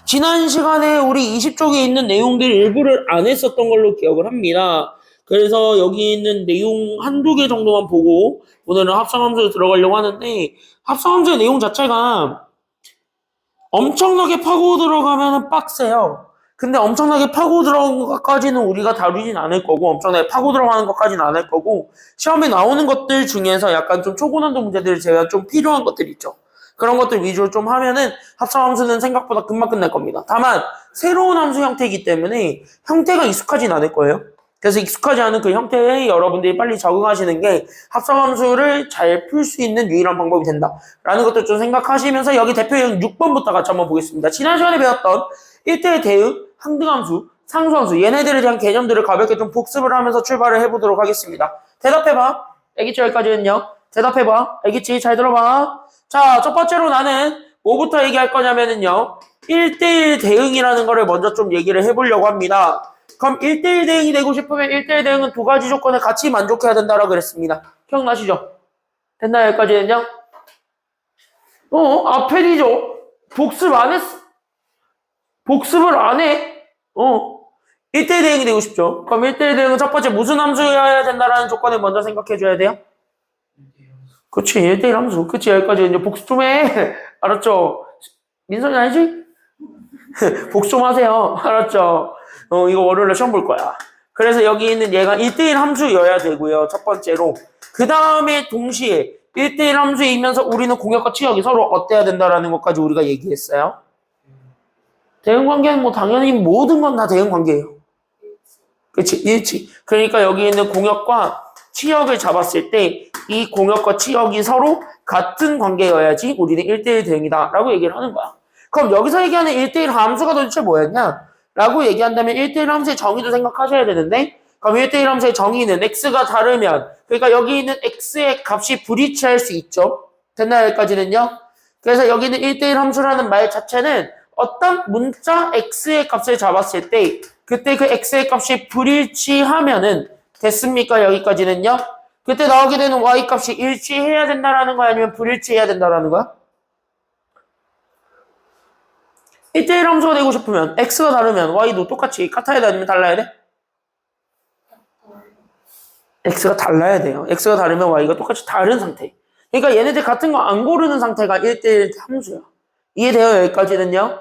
지난 시간에 우리 20쪽에 있는 내용들 일부를 안 했었던 걸로 기억을 합니다. 그래서 여기 있는 내용 한두 개 정도만 보고 오늘은 합성함수에 들어가려고 하는데 합성함수의 내용 자체가 엄청나게 파고 들어가면 빡세요. 근데 엄청나게 파고 들어간 것까지는 우리가 다루진 않을 거고 엄청나게 파고 들어가는 것까지는 안 할 거고 시험에 나오는 것들 중에서 약간 좀 초고난도 문제들 제가 좀 필요한 것들 있죠. 그런 것들 위주로 좀 하면은 합성함수는 생각보다 금방 끝날 겁니다. 다만 새로운 함수 형태이기 때문에 형태가 익숙하진 않을 거예요. 그래서 익숙하지 않은 그 형태에 여러분들이 빨리 적응하시는 게 합성함수를 잘 풀 수 있는 유일한 방법이 된다라는 것도 좀 생각하시면서 여기 대표형 6번부터 같이 한번 보겠습니다. 지난 시간에 배웠던 1대1 대응, 항등함수, 상수함수 얘네들에 대한 개념들을 가볍게 좀 복습을 하면서 출발을 해보도록 하겠습니다. 대답해봐. 알겠지? 여기까지는요. 대답해봐. 알겠지? 잘 들어봐. 자, 첫 번째로 나는 뭐부터 얘기할 거냐면은요. 1대1 대응이라는 거를 먼저 좀 얘기를 해보려고 합니다. 그럼 1대1 대응이 되고 싶으면 1대1 대응은 두 가지 조건을 같이 만족해야 된다라고 그랬습니다. 기억나시죠? 됐나요? 여기까지는요? 앞에이죠. 복습 안 했어. 복습을 안 해. 1대1 대응이 되고 싶죠. 그럼 1대1 대응은 첫 번째 무슨 함수여야 된다라는 조건을 먼저 생각해줘야 돼요? 그치, 1대1 함수. 그치, 여기까지 이제 복습 좀 해. 알았죠? 민선이 알지? 복습 좀 하세요. 알았죠? 이거 월요일에 시험 볼 거야. 그래서 여기 있는 얘가 1대1 함수여야 되고요. 첫 번째로. 그 다음에 동시에 1대1 함수이면서 우리는 공역과 치역이 서로 어때야 된다라는 것까지 우리가 얘기했어요. 대응관계는 뭐 당연히 모든 건 다 대응관계예요. 그치? 일치. 그러니까 여기 있는 공역과 치역을 잡았을 때 이 공역과 치역이 서로 같은 관계여야지 우리는 1대1 대응이다 라고 얘기를 하는 거야. 그럼 여기서 얘기하는 1대1 함수가 도대체 뭐였냐? 라고 얘기한다면 1대1 함수의 정의도 생각하셔야 되는데 그럼 1대1 함수의 정의는 x가 다르면 그러니까 여기 있는 x의 값이 불이치할 수 있죠. 됐나요? 여기까지는요? 그래서 여기는 1대1 함수라는 말 자체는 어떤 문자 x의 값을 잡았을 때 그때 그 x의 값이 불일치하면은 됐습니까? 여기까지는요? 그때 나오게 되는 y 값이 일치해야 된다라는 거야? 아니면 불일치해야 된다라는 거야? 1대1 함수가 되고 싶으면 x가 다르면 y도 똑같이 같아야 돼? 아니면 달라야 돼? x가 달라야 돼요. x가 다르면 y가 똑같이 다른 상태. 그러니까 얘네들 같은 거 안 고르는 상태가 1대1 함수야. 이해돼요? 여기까지는요?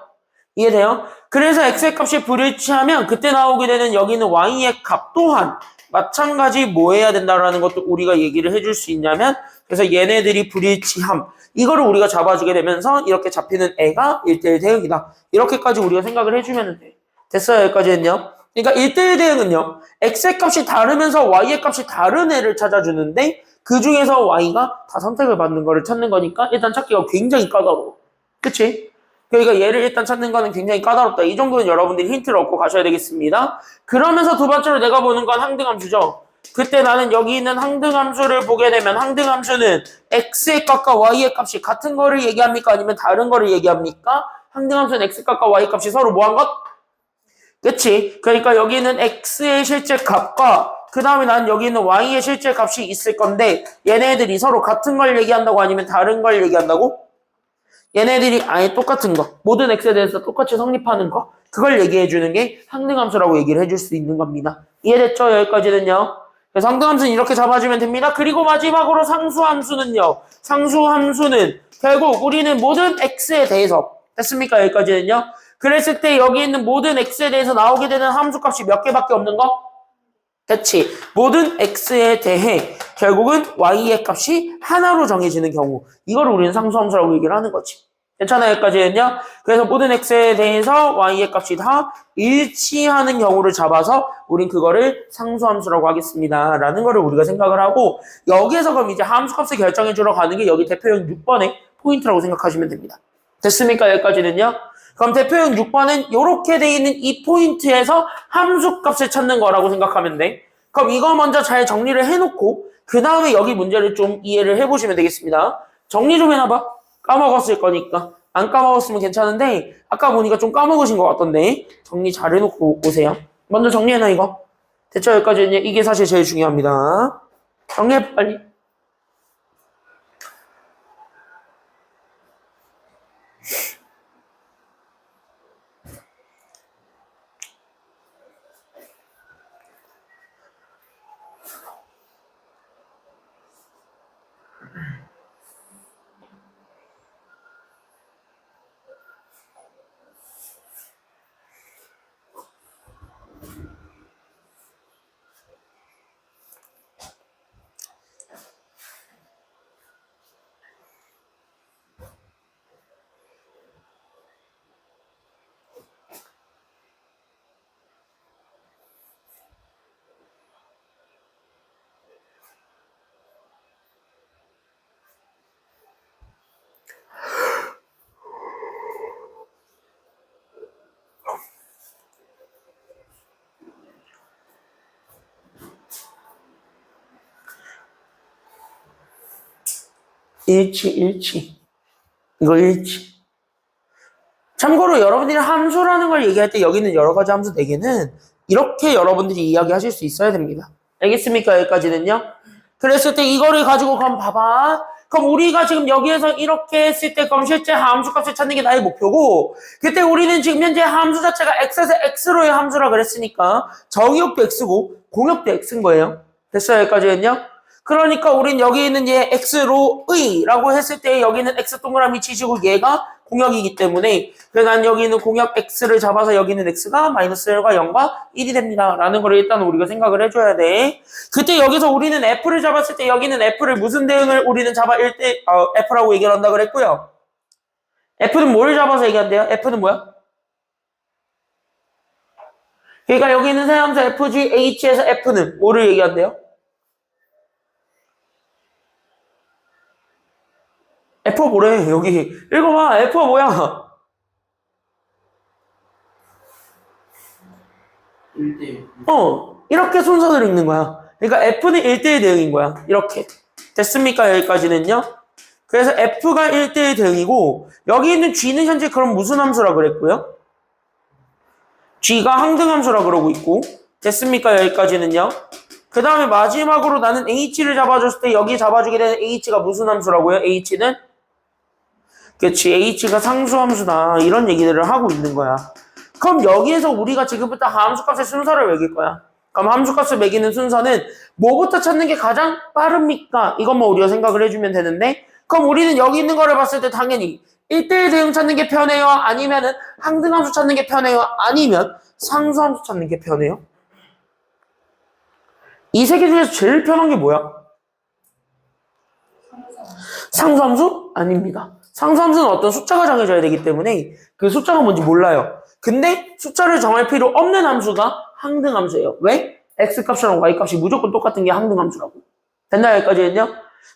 이해돼요? 그래서 x의 값이 불일치하면 그때 나오게 되는 여기는 y의 값 또한 마찬가지 뭐 해야 된다라는 것도 우리가 얘기를 해줄 수 있냐면 그래서 얘네들이 불일치함 이거를 우리가 잡아주게 되면서 이렇게 잡히는 애가 1대1 대응이다. 이렇게까지 우리가 생각을 해주면 돼. 됐어요? 여기까지는요? 그러니까 1대1 대응은요. x의 값이 다르면서 y의 값이 다른 애를 찾아주는데 그 중에서 y가 다 선택을 받는 거를 찾는 거니까 일단 찾기가 굉장히 까다로워. 그치? 그러니까 얘를 일단 찾는 거는 굉장히 까다롭다. 이 정도는 여러분들이 힌트를 얻고 가셔야 되겠습니다. 그러면서 두 번째로 내가 보는 건 항등함수죠. 그때 나는 여기 있는 항등함수를 보게 되면 항등함수는 x의 값과 y의 값이 같은 거를 얘기합니까? 아니면 다른 거를 얘기합니까? 항등함수는 x의 값과 y 값이 서로 뭐한 것? 그치? 그러니까 여기 있는 x의 실제 값과 그 다음에 난 여기 있는 y의 실제 값이 있을 건데 얘네들이 서로 같은 걸 얘기한다고 아니면 다른 걸 얘기한다고? 얘네들이 아예 똑같은 거, 모든 x에 대해서 똑같이 성립하는 거, 그걸 얘기해주는 게 항등함수라고 얘기를 해줄 수 있는 겁니다. 이해됐죠? 여기까지는요. 그래서 항등함수는 이렇게 잡아주면 됩니다. 그리고 마지막으로 상수함수는요. 상수함수는 결국 우리는 모든 x에 대해서 됐습니까? 여기까지는요. 그랬을 때 여기 있는 모든 x에 대해서 나오게 되는 함수값이 몇 개밖에 없는 거? 그치. 모든 x에 대해 결국은 y의 값이 하나로 정해지는 경우 이걸 우리는 상수함수라고 얘기를 하는 거지. 괜찮아요? 여기까지는요. 그래서 모든 x에 대해서 y의 값이 다 일치하는 경우를 잡아서 우린 그거를 상수함수라고 하겠습니다. 라는 거를 우리가 생각을 하고 여기에서 그럼 이제 함수값을 결정해 주러 가는 게 여기 대표형 6번의 포인트라고 생각하시면 됩니다. 됐습니까? 여기까지는요. 그럼 대표형 6번은 이렇게 돼 있는 이 포인트에서 함수값을 찾는 거라고 생각하면 돼. 그럼 이거 먼저 잘 정리를 해놓고 그 다음에 여기 문제를 좀 이해를 해보시면 되겠습니다. 정리 좀 해놔봐. 까먹었을 거니까. 안 까먹었으면 괜찮은데 아까 보니까 좀 까먹으신 것 같던데 정리 잘 해놓고 오세요. 먼저 정리해놔 이거. 됐죠? 여기까지 이게 사실 제일 중요합니다. 정리해 빨리. 일치. 이거 일치. 참고로 여러분들이 함수라는 걸 얘기할 때 여기 있는 여러 가지 함수 4개는 이렇게 여러분들이 이야기하실 수 있어야 됩니다. 알겠습니까? 여기까지는요. 그랬을 때 이거를 가지고 그럼 봐봐. 그럼 우리가 지금 여기에서 이렇게 했을 때 그럼 실제 함수 값을 찾는 게 나의 목표고 그때 우리는 지금 현재 함수 자체가 x에서 x로의 함수라 그랬으니까 정의역도 x고 공역도 x인 거예요. 됐어요? 여기까지는요. 그러니까 우린 여기 있는 얘 x로의라고 했을 때 여기는 x 동그라미 치시고 얘가 공역이기 때문에 그래서 난 여기 있는 공역 x를 잡아서 여기 있는 x가 마이너스 1과 0과 1이 됩니다. 라는 걸 일단 우리가 생각을 해줘야 돼. 그때 여기서 우리는 f를 잡았을 때 여기는 f를 무슨 대응을 우리는 잡아 f라고 얘기를 한다 그랬고요. f는 뭘 잡아서 얘기한대요? f는 뭐야? 그러니까 여기 있는 세함수 fgh에서 f는 뭐를 얘기한대요? F가 뭐래? 여기 읽어봐. F가 뭐야? 1대1. 이렇게 순서대로 읽는 거야. 그러니까 F는 1대1 대응인 거야. 이렇게. 됐습니까? 여기까지는요. 그래서 F가 1대1 대응이고 여기 있는 G는 현재 그럼 무슨 함수라 그랬고요? G가 항등함수라 그러고 있고 됐습니까? 여기까지는요. 그 다음에 마지막으로 나는 H를 잡아줬을 때 여기 잡아주게 되는 H가 무슨 함수라고요? H는? 그치, H가 상수함수다. 이런 얘기들을 하고 있는 거야. 그럼 여기에서 우리가 지금부터 함수값의 순서를 매길 거야. 그럼 함수값을 매기는 순서는 뭐부터 찾는 게 가장 빠릅니까? 이것만 우리가 생각을 해주면 되는데 그럼 우리는 여기 있는 거를 봤을 때 당연히 1대1 대응 찾는 게 편해요? 아니면은 항등함수 찾는 게 편해요? 아니면 상수함수 찾는 게 편해요? 이 세 개 중에서 제일 편한 게 뭐야? 상수함수? 아닙니다. 상수함수는 어떤 숫자가 정해져야 되기 때문에 그 숫자가 뭔지 몰라요. 근데 숫자를 정할 필요 없는 함수가 항등함수예요. 왜? x값이랑 y값이 무조건 똑같은 게 항등함수라고. 됐나요? 여기까지는요?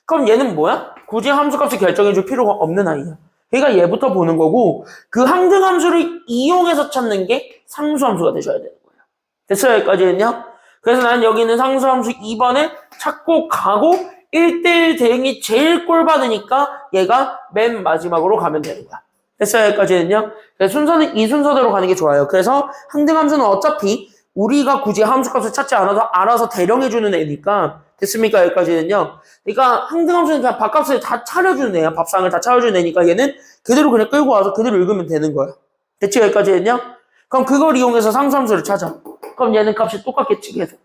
그럼 얘는 뭐야? 굳이 함수값을 결정해줄 필요가 없는 아이야. 그러니까 얘부터 보는 거고 그 항등함수를 이용해서 찾는 게 상수함수가 되셔야 되는 거예요. 됐어요? 여기까지는요? 그래서 나는 여기 있는 상수함수 2번을 찾고 가고 1대1 대응이 제일 꼴받으니까 얘가 맨 마지막으로 가면 되는 거야. 됐어요? 여기까지는요? 그래서 순서는 이 순서대로 가는 게 좋아요. 그래서 항등함수는 어차피 우리가 굳이 함수값을 찾지 않아도 알아서 대령해주는 애니까 됐습니까? 여기까지는요? 그러니까 항등함수는 그냥 밥값을 다 차려주는 애야. 밥상을 다 차려주는 애니까 얘는 그대로 그냥 끌고 와서 그대로 읽으면 되는 거야. 됐지? 여기까지는요? 그럼 그걸 이용해서 상수함수를 찾아. 그럼 얘는 값이 똑같겠지 계속.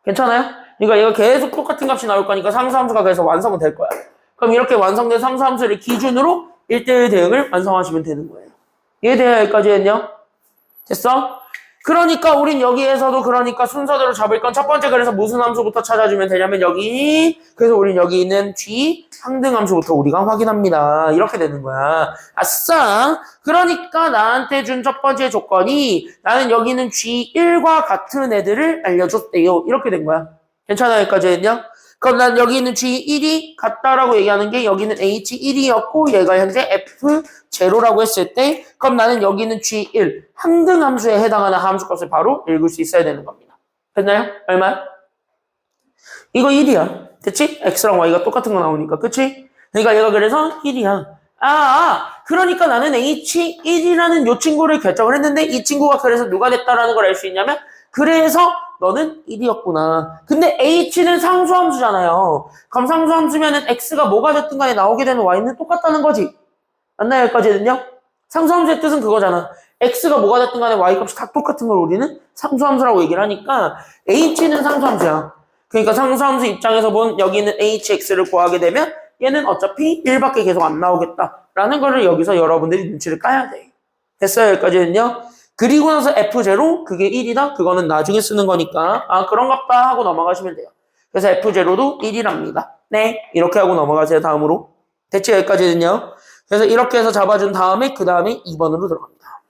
괜찮아요? 그러니까 얘가 계속 똑같은 값이 나올 거니까 상수함수가 그래서 완성은 될 거야. 그럼 이렇게 완성된 상수함수를 기준으로 1대1 대응을 완성하시면 되는 거예요. 이해돼요? 여기까지는요? 됐어? 그러니까 우린 여기에서도 그러니까 순서대로 잡을 건 첫 번째 그래서 무슨 함수부터 찾아주면 되냐면 여기 그래서 우린 여기 있는 G 항등함수부터 우리가 확인합니다. 이렇게 되는 거야. 아싸! 그러니까 나한테 준 첫 번째 조건이 나는 여기 있는 G1과 같은 애들을 알려줬대요. 이렇게 된 거야. 괜찮아요? 여기까지는요? 그럼 난 여기 있는 G1이 같다라고 얘기하는 게 여기는 H1이었고 얘가 현재 F0라고 했을 때 그럼 나는 여기 있는 G1 항등함수에 해당하는 함수값을 바로 읽을 수 있어야 되는 겁니다. 됐나요? 얼마야? 이거 1이야. 됐지? X랑 Y가 똑같은 거 나오니까. 그치? 그러니까 얘가 그래서 1이야. 그러니까 나는 H1이라는 요 친구를 결정을 했는데 이 친구가 그래서 누가 됐다라는 걸 알 수 있냐면 그래서 너는 1이었구나. 근데 H는 상수함수잖아요. 그럼 상수함수면은 X가 뭐가 됐든 간에 나오게 되는 Y는 똑같다는 거지. 맞나요? 여기까지는요? 상수함수의 뜻은 그거잖아. X가 뭐가 됐든 간에 Y값이 다 똑같은 걸 우리는 상수함수라고 얘기를 하니까 H는 상수함수야. 그러니까 상수함수 입장에서 본 여기 있는 HX를 구하게 되면 얘는 어차피 1밖에 계속 안 나오겠다라는 거를 여기서 여러분들이 눈치를 까야 돼. 됐어요? 여기까지는요. 그리고 나서 F0 그게 1이다? 그거는 나중에 쓰는 거니까 아 그런갑다 하고 넘어가시면 돼요. 그래서 F0도 1이랍니다. 네 이렇게 하고 넘어가세요. 다음으로. 됐죠? 여기까지는요. 그래서 이렇게 해서 잡아준 다음에 그 다음에 2번으로 들어갑니다.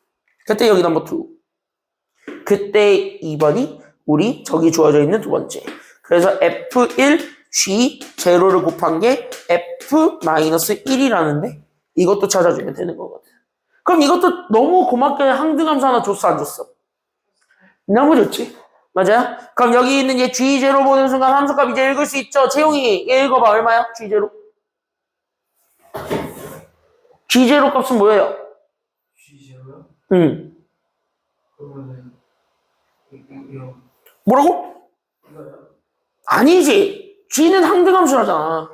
그때 여기 넘버 2. 그때 2번이 우리 저기 주어져 있는 두 번째. 그래서 F1 G 제로를 곱한 게 F-1이라는데 이것도 찾아주면 되는 거거든. 그럼 이것도 너무 고맙게 항등함수 하나 줬어 안 줬어? 너무 좋지? 맞아요? 그럼 여기 있는 얘 G0 보는 순간 함수값 이제 읽을 수 있죠? 채용이 얘 읽어봐 얼마야? G0 G0 값은 뭐예요? G0요? 응. 그러면은 이거 뭐라고? 이거요? 아니지. G는 항등함수라잖아.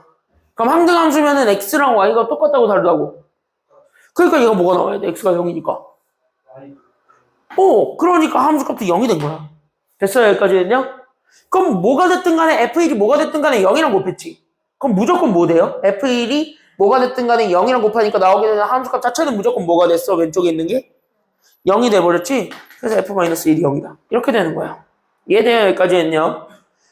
그럼 항등함수면은 X랑 Y가 똑같다고 다르다고. 그러니까 얘가 뭐가 나와야 돼? X가 0이니까. Y 그러니까 함수값도 0이 된 거야. 됐어요? 여기까지는요? 그럼 뭐가 됐든 간에 F1이 뭐가 됐든 간에 0이랑 곱했지. 그럼 무조건 뭐 돼요? F1이 뭐가 됐든 간에 0이랑 곱하니까 나오게 되는 함수값 자체는 무조건 뭐가 됐어? 왼쪽에 있는 게? 0이 돼버렸지? 그래서 F-1이 0이다. 이렇게 되는 거야. 이해돼요? 여기까지는요?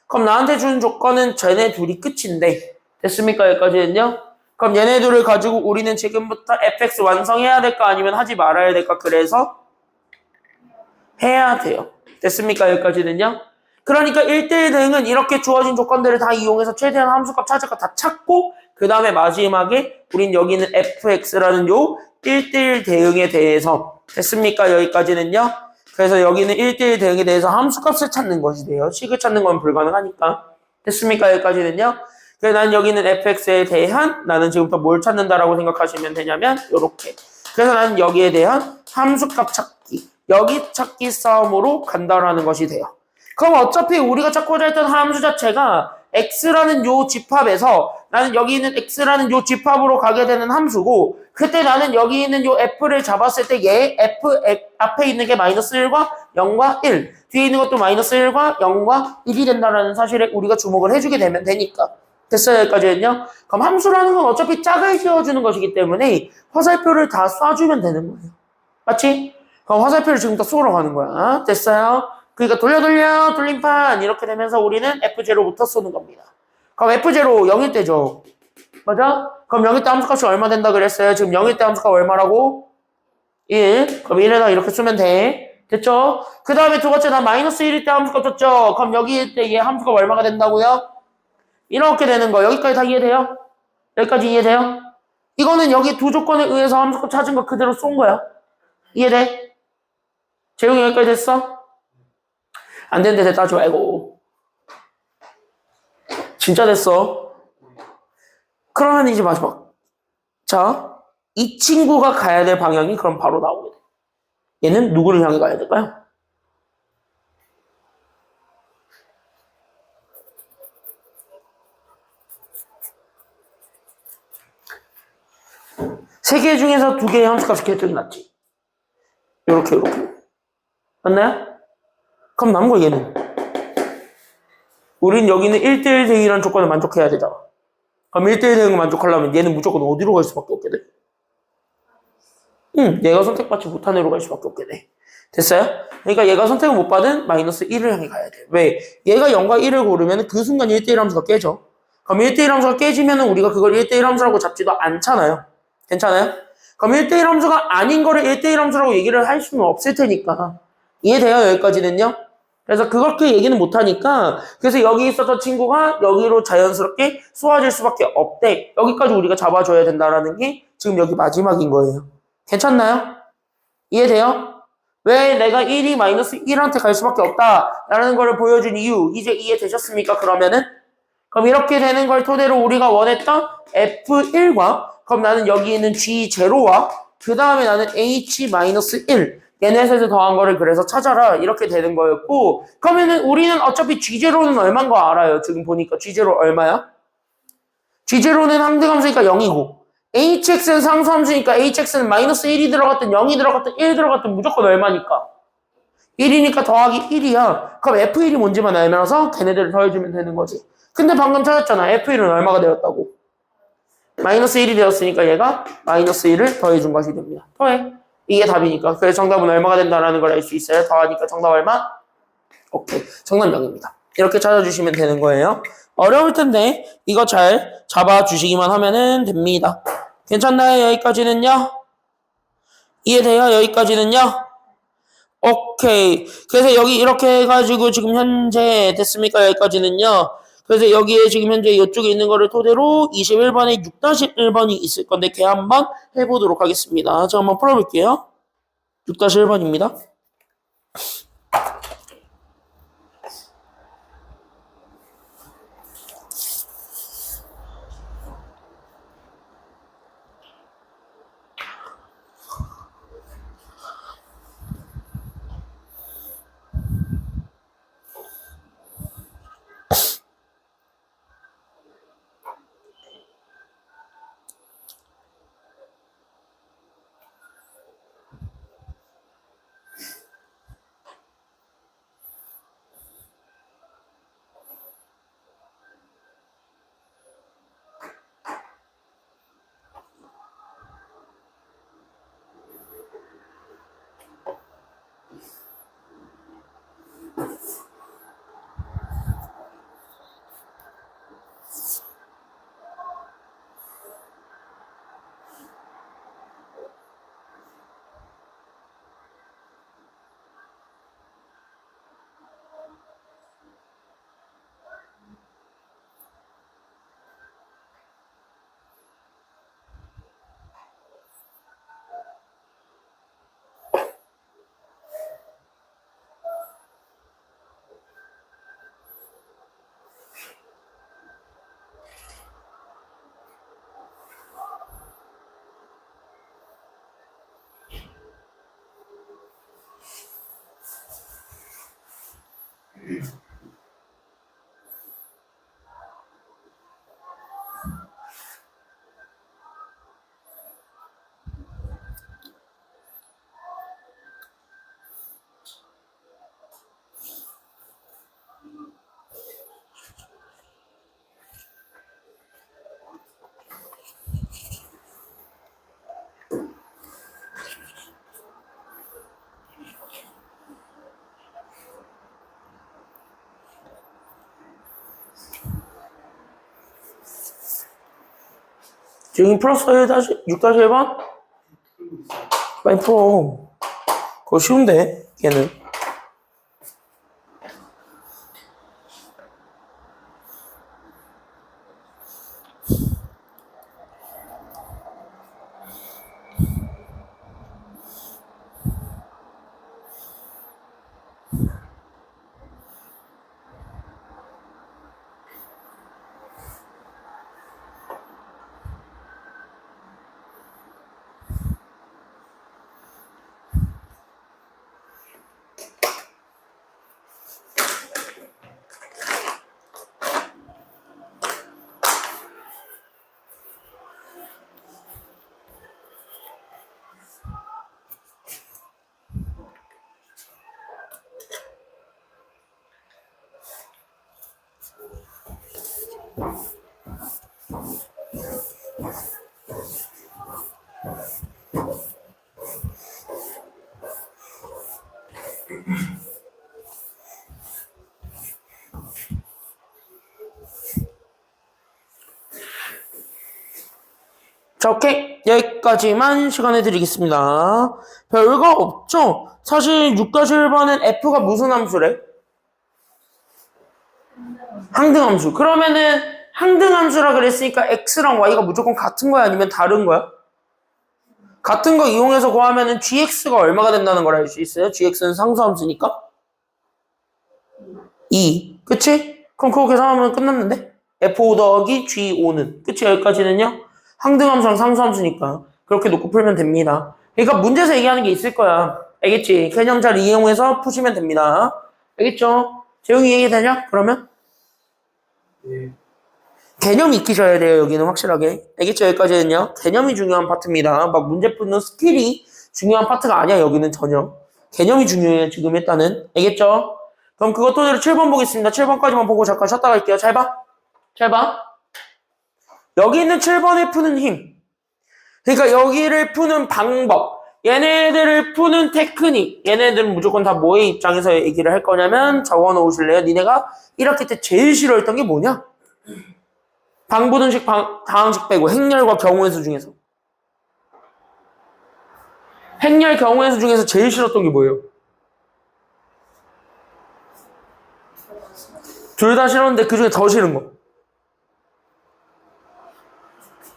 그럼 나한테 준 조건은 쟤네 둘이 끝인데 됐습니까? 여기까지는요? 그럼 얘네 둘을 가지고 우리는 지금부터 fx 완성해야 될까 아니면 하지 말아야 될까? 그래서 해야 돼요. 됐습니까? 여기까지는요? 그러니까 1대1 대응은 이렇게 주어진 조건들을 다 이용해서 최대한 함수값 찾을 거 다 찾고 그 다음에 마지막에 우린 여기 있는 fx라는 요 1대1 대응에 대해서 됐습니까? 여기까지는요? 그래서 여기는 1대1 대응에 대해서 함수값을 찾는 것이 돼요. 식을 찾는 건 불가능하니까. 됐습니까? 여기까지는요? 그래서 난 여기는 fx에 대한 나는 지금부터 뭘 찾는다라고 생각하시면 되냐면 요렇게. 그래서 나는 여기에 대한 함수값 찾기. 여기 찾기 싸움으로 간다라는 것이 돼요. 그럼 어차피 우리가 찾고자 했던 함수 자체가 x라는 요 집합에서 나는 여기 있는 x라는 요 집합으로 가게 되는 함수고 그때 나는 여기 있는 요 f를 잡았을 때 얘 f 앞에 있는 게 마이너스 1과 0과 1 뒤에 있는 것도 마이너스 1과 0과 1이 된다는 사실에 우리가 주목을 해주게 되면 되니까 됐어요 여기까지는요? 그럼 함수라는 건 어차피 짝을 씌워주는 것이기 때문에 화살표를 다 쏴주면 되는 거예요. 맞지? 그럼 화살표를 지금부터 쏘러 가는 거야. 됐어요? 그러니까 돌려 돌림판 이렇게 되면서 우리는 F0부터 쏘는 겁니다. 그럼 F0 0일 때죠. 맞아? 그럼 0일 때 함수값이 얼마 된다 그랬어요? 지금 0일 때 함수값 얼마라고? 1. 그럼 1에다 이렇게 쓰면 돼. 됐죠? 그 다음에 두 번째 나 마이너스 1일 때 함수값 줬죠? 그럼 여기 때 얘 함수값 얼마가 된다고요? 이렇게 되는 거. 여기까지 다 이해돼요? 여기까지 이해돼요? 이거는 여기 두 조건에 의해서 함수값 찾은 거 그대로 쏜 거야. 이해돼? 재용이 여기까지 됐어? 안 되는데 됐다 하지 말고. 진짜 됐어. 그러면 이제 마지막. 자, 이 친구가 가야 될 방향이 그럼 바로 나오게 돼. 얘는 누구를 향해 가야 될까요? 세 개 중에서 두 개의 함수값이 개통이 났지. 요렇게. 맞나요? 그럼 남은 거 얘는. 우린 여기는 1대1 대응이라는 조건을 만족해야 되잖아. 그럼 1대1 대응을 만족하려면 얘는 무조건 어디로 갈 수밖에 없게 돼? 얘가 선택받지 못한 애로 갈 수밖에 없게 돼. 됐어요? 그러니까 얘가 선택을 못 받은 마이너스 1을 향해 가야 돼. 왜? 얘가 0과 1을 고르면 그 순간 1대1 함수가 깨져. 그럼 1대1 함수가 깨지면 우리가 그걸 1대1 함수라고 잡지도 않잖아요. 괜찮아요? 그럼 1대1 함수가 아닌 거를 1대1 함수라고 얘기를 할 수는 없을 테니까. 이해돼요? 여기까지는요? 그래서 그렇게 얘기는 못하니까 그래서 여기 있었던 친구가 여기로 자연스럽게 쏘아질 수밖에 없대. 여기까지 우리가 잡아줘야 된다라는 게 지금 여기 마지막인 거예요. 괜찮나요? 이해돼요? 왜 내가 1이 마이너스 1한테 갈 수밖에 없다라는 걸 보여준 이유 이제 이해되셨습니까? 그러면은 그럼 이렇게 되는 걸 토대로 우리가 원했던 F1과 그럼 나는 여기 있는 G0와 그 다음에 나는 H-1 얘네 셋을 더한 거를 그래서 찾아라 이렇게 되는 거였고 그러면은 우리는 어차피 G0는 얼마인 거 알아요. 지금 보니까 G0 얼마야? G0는 항등함수니까 0이고 HX는 상수함수니까 HX는 마이너스 1이 들어갔든 0이 들어갔든 1 들어갔든 무조건 얼마니까? 1이니까 더하기 1이야. 그럼 F1이 뭔지만 알면서 걔네들을 더해주면 되는 거지. 근데 방금 찾았잖아. F1은 얼마가 되었다고? 마이너스 1이 되었으니까 얘가 마이너스 1을 더해준 것이 됩니다. 더해. 이게 답이니까. 그래서 정답은 얼마가 된다라는 걸 알 수 있어요. 더하니까 정답 얼마? 오케이. 정답 0입니다. 이렇게 찾아주시면 되는 거예요. 어려울 텐데 이거 잘 잡아주시기만 하면은 됩니다. 괜찮나요? 여기까지는요? 이해돼요? 여기까지는요? 오케이. 그래서 여기 이렇게 해가지고 지금 현재 됐습니까? 여기까지는요. 그래서 여기에 지금 현재 이쪽에 있는 거를 토대로 21번에 6-1번이 있을 건데 걔 한번 해보도록 하겠습니다. 자, 한번 풀어볼게요. 6-1번입니다. 지금 풀었어요? 6-1번? 많이 풀어. 그거 쉬운데, 얘는. 자, 오케이. 여기까지만 시간을 드리겠습니다. 별거 없죠? 사실 6-1번은 F가 무슨 함수래? 항등함수. 그러면은 항등함수라 그랬으니까 X랑 Y가 무조건 같은 거야? 아니면 다른 거야? 같은 거 이용해서 구하면은 GX가 얼마가 된다는 걸 알 수 있어요? GX는 상수함수니까? 2. 그치? 그럼 그거 계산하면 끝났는데? F5 더하기 G5는. 그치? 여기까지는요? 항등함수랑 상수함수니까 그렇게 놓고 풀면 됩니다. 그러니까 문제에서 얘기하는 게 있을 거야. 알겠지? 개념 잘 이용해서 푸시면 됩니다. 알겠죠? 재용이 이해되냐? 그러면? 네. 개념이 익히셔야 돼요. 여기는 확실하게. 알겠죠? 여기까지는요. 개념이 중요한 파트입니다. 막 문제 푸는 스킬이 중요한 파트가 아니야. 여기는 전혀. 개념이 중요해요. 지금 일단은. 알겠죠? 그럼 그것 토대로 7번 보겠습니다. 7번까지만 보고 잠깐 쉬었다 갈게요. 잘 봐. 잘 봐. 여기 있는 7번에 푸는 힘. 그러니까 여기를 푸는 방법. 얘네들을 푸는 테크닉. 얘네들은 무조건 다 뭐의 입장에서 얘기를 할 거냐면 적어 놓으실래요? 니네가 1학기 때 제일 싫어했던 게 뭐냐? 방부등식, 다항식 빼고 행렬과 경우의 수 중에서. 행렬 경우의 수 중에서 제일 싫었던 게 뭐예요? 둘 다 싫었는데 그 중에 더 싫은 거.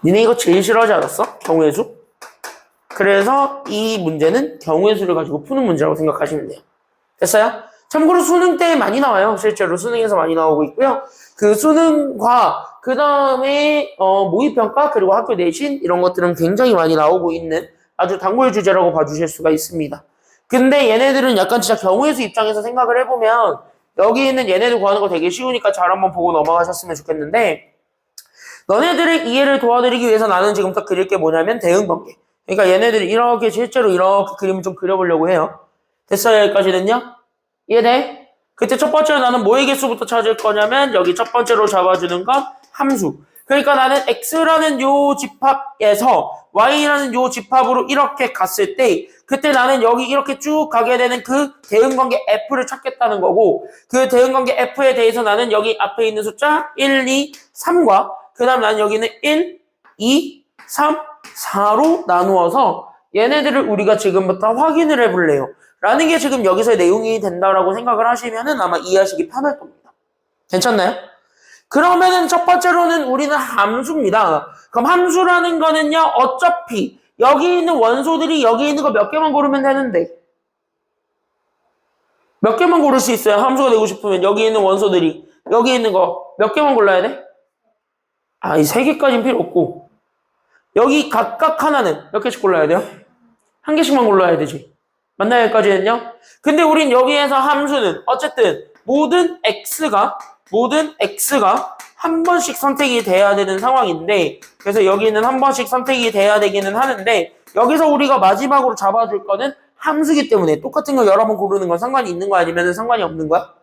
니네 이거 제일 싫어하지 않았어? 경우의 수? 그래서 이 문제는 경우의 수를 가지고 푸는 문제라고 생각하시면 돼요. 됐어요? 참고로 수능 때 많이 나와요. 실제로 수능에서 많이 나오고 있고요. 그 수능과 그 다음에 모의평가 그리고 학교 내신 이런 것들은 굉장히 많이 나오고 있는 아주 단골 주제라고 봐주실 수가 있습니다. 근데 얘네들은 약간 진짜 경우의 수 입장에서 생각을 해보면 여기 있는 얘네들 구하는 거 되게 쉬우니까 잘 한번 보고 넘어가셨으면 좋겠는데 너네들의 이해를 도와드리기 위해서 나는 지금부터 그릴 게 뭐냐면 대응관계. 그러니까 얘네들이 이렇게 실제로 이렇게 그림을 좀 그려보려고 해요. 됐어요? 여기까지는요? 이해돼? 그때 첫 번째로 나는 뭐의 개수부터 찾을 거냐면 여기 첫 번째로 잡아주는 건 함수. 그러니까 나는 x라는 요 집합에서 y라는 요 집합으로 이렇게 갔을 때 그때 나는 여기 이렇게 쭉 가게 되는 그 대응관계 f를 찾겠다는 거고 그 대응관계 f에 대해서 나는 여기 앞에 있는 숫자 1, 2, 3과 그 다음 나는 여기는 1, 2, 3, 4로 나누어서 얘네들을 우리가 지금부터 확인을 해볼래요. 라는 게 지금 여기서의 내용이 된다라고 생각을 하시면은 아마 이해하시기 편할 겁니다. 괜찮나요? 그러면은 첫 번째로는 우리는 함수입니다. 그럼 함수라는 거는요, 어차피 여기 있는 원소들이 여기 있는 거 몇 개만 고르면 되는데 몇 개만 고를 수 있어요. 함수가 되고 싶으면 여기 있는 원소들이 여기 있는 거 몇 개만 골라야 돼? 이 3개까지는 필요 없고 여기 각각 하나는 몇 개씩 골라야 돼요? 한 개씩만 골라야 되지. 맞나요? 여기까지는요? 근데 우린 여기에서 함수는 어쨌든 모든 x가 한 번씩 선택이 돼야 되는 상황인데 그래서 여기는 한 번씩 선택이 돼야 되기는 하는데 여기서 우리가 마지막으로 잡아줄 거는 함수기 때문에 똑같은 거 여러 번 고르는 건 상관이 있는 거 아니면 상관이 없는 거야?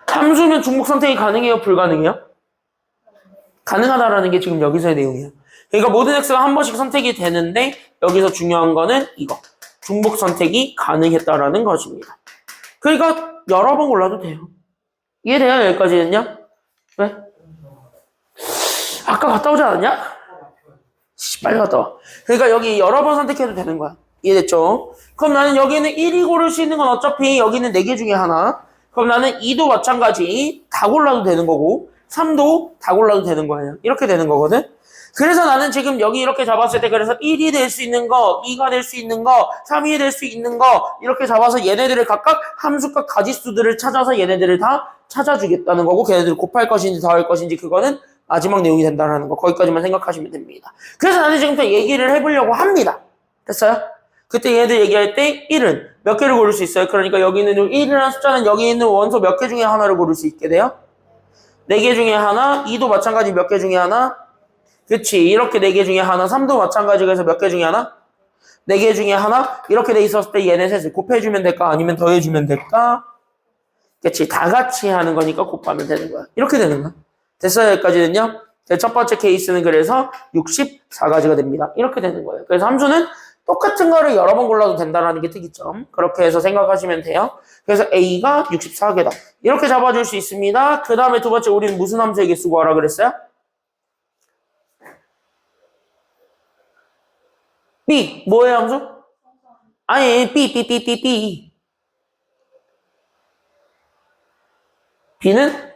함수면 중복 선택이 가능해요? 불가능해요? 가능하다라는 게 지금 여기서의 내용이에요. 그러니까 모든 x가 한 번씩 선택이 되는데 여기서 중요한 거는 이거. 중복 선택이 가능했다라는 것입니다. 그러니까 여러 번 골라도 돼요. 이해돼요? 여기까지는요? 왜? 아까 갔다 오지 않았냐? 빨리 갔다 와. 그러니까 여기 여러 번 선택해도 되는 거야. 이해됐죠? 그럼 나는 여기는 1이 고를 수 있는 건 어차피 여기는 4개 중에 하나. 그럼 나는 2도 마찬가지 다 골라도 되는 거고 3도 다 골라도 되는 거예요. 이렇게 되는 거거든. 그래서 나는 지금 여기 이렇게 잡았을 때 그래서 1이 될 수 있는 거, 2가 될 수 있는 거, 3이 될 수 있는 거 이렇게 잡아서 얘네들을 각각 함수값 가지수들을 찾아서 얘네들을 다 찾아주겠다는 거고 걔네들을 곱할 것인지 더할 것인지 그거는 마지막 내용이 된다는 거. 거기까지만 생각하시면 됩니다. 그래서 나는 지금부터 얘기를 해보려고 합니다. 됐어요? 그때 얘네들 얘기할 때 1은 몇 개를 고를 수 있어요? 그러니까 여기 있는 1이라는 숫자는 여기 있는 원소 몇 개 중에 하나를 고를 수 있게 돼요? 4개 중에 하나, 2도 마찬가지 몇 개 중에 하나, 그치 이렇게 4개 중에 하나, 3도 마찬가지가 해서 몇 개 중에 하나? 4개 중에 하나? 이렇게 돼 있었을 때 얘네 셋을 곱해주면 될까? 아니면 더해주면 될까? 그치 다 같이 하는 거니까 곱하면 되는 거야. 이렇게 되는 거야. 됐어요? 여기까지는요? 첫 번째 케이스는 그래서 64가지가 됩니다. 이렇게 되는 거예요. 그래서 함수는 똑같은 거를 여러 번 골라도 된다는 게 특이점. 그렇게 해서 생각하시면 돼요. 그래서 A가 64개다. 이렇게 잡아줄 수 있습니다. 그 다음에 두 번째 우리는 무슨 함수의 개수 구하라 그랬어요? B. 뭐예요 함수? 아니 B. B는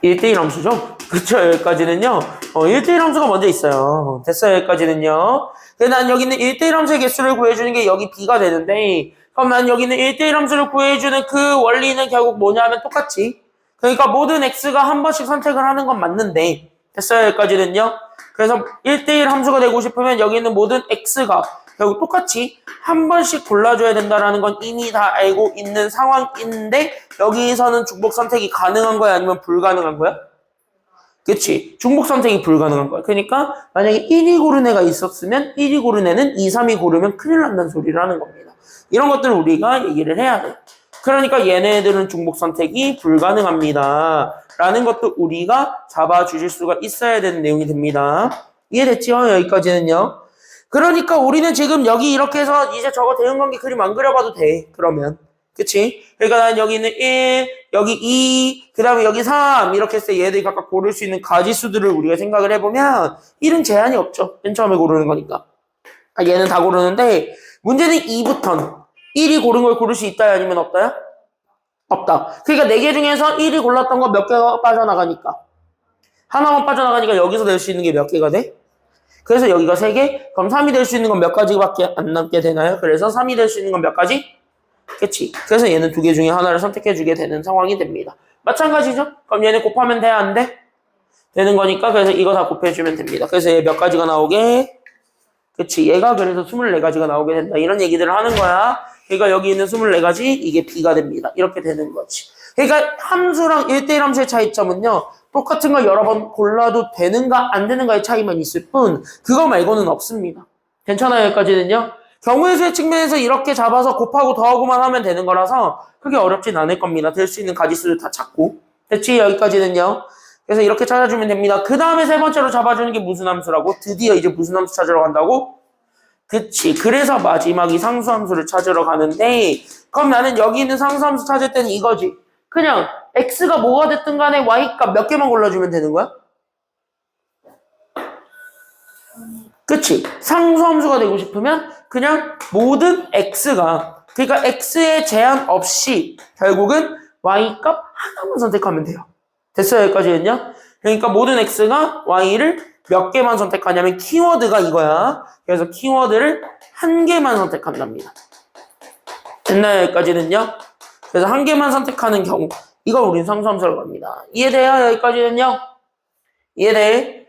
1대1 함수죠? 그쵸, 여기까지는요. 1대1 함수가 먼저 있어요. 됐어요, 여기까지는요. 근데 난 여기 있는 1대1 함수의 개수를 구해주는 게 여기 B가 되는데, 그럼 난 여기 있는 1대1 함수를 구해주는 그 원리는 결국 뭐냐 하면 똑같이. 그러니까 모든 X가 한 번씩 선택을 하는 건 맞는데, 됐어요, 여기까지는요. 그래서 1대1 함수가 되고 싶으면 여기 있는 모든 X가 결국 똑같이 한 번씩 골라줘야 된다는 건 이미 다 알고 있는 상황인데 여기서는 중복 선택이 가능한 거야? 아니면 불가능한 거야? 그치? 중복 선택이 불가능한 거야. 그러니까 만약에 1이 고른 애가 있었으면 1이 고른 애는 2, 3이 고르면 큰일 난다는 소리를 하는 겁니다. 이런 것들을 우리가 얘기를 해야 돼. 그러니까 얘네들은 중복 선택이 불가능합니다. 라는 것도 우리가 잡아주실 수가 있어야 되는 내용이 됩니다. 이해됐죠? 여기까지는요. 그러니까 우리는 지금 여기 이렇게 해서 이제 저거 대응관계 그림 안 그려봐도 돼. 그러면. 그치? 그러니까 난 여기 있는 1, 여기 2, 그 다음에 여기 3 이렇게 해서 얘들이 각각 고를 수 있는 가지수들을 우리가 생각을 해보면 1은 제한이 없죠. 맨 처음에 고르는 거니까. 얘는 다 고르는데 문제는 2부터는 1이 고른 걸 고를 수 있다야 아니면 없다야? 없다. 그러니까 4개 중에서 1이 골랐던 거 몇 개가 빠져나가니까. 하나만 빠져나가니까 여기서 낼 수 있는 게 몇 개가 돼? 그래서 여기가 3개? 그럼 3이 될 수 있는 건 몇 가지밖에 안 남게 되나요? 그래서 3이 될 수 있는 건 몇 가지? 그치? 그래서 얘는 2개 중에 하나를 선택해주게 되는 상황이 됩니다. 마찬가지죠? 그럼 얘네 곱하면 돼? 안 돼? 되는 거니까 그래서 이거 다 곱해주면 됩니다. 그래서 얘 몇 가지가 나오게? 그치? 얘가 그래서 24가지가 나오게 된다. 이런 얘기들을 하는 거야. 그러니까 여기 있는 24가지 이게 B가 됩니다. 이렇게 되는 거지. 그러니까 함수랑 1대1 함수의 차이점은요. 똑같은 걸 여러 번 골라도 되는가 안 되는가의 차이만 있을 뿐 그거 말고는 없습니다. 괜찮아요? 여기까지는요. 경우의 수의 측면에서 이렇게 잡아서 곱하고 더하고만 하면 되는 거라서 그렇게 어렵진 않을 겁니다. 될 수 있는 가지수를 다 찾고. 됐지? 여기까지는요. 그래서 이렇게 찾아주면 됩니다. 그 다음에 세 번째로 잡아주는 게 무슨 함수라고? 드디어 이제 무슨 함수 찾으러 간다고? 그치. 그래서 마지막이 상수함수를 찾으러 가는데 그럼 나는 여기 있는 상수함수 찾을 때는 이거지. 그냥 x가 뭐가 됐든 간에 y값 몇 개만 골라주면 되는 거야? 그치. 상수함수가 되고 싶으면 그냥 모든 x가 그러니까 x의 제한 없이 결국은 y값 하나만 선택하면 돼요. 됐어요? 여기까지는요? 그러니까 모든 x가 y를 몇 개만 선택하냐면 키워드가 이거야. 그래서 키워드를 한 개만 선택한답니다. 됐나요? 여기까지는요? 그래서 한 개만 선택하는 경우 이걸 우린 상수함수라고 합니다. 이해돼요? 여기까지는요? 이해돼?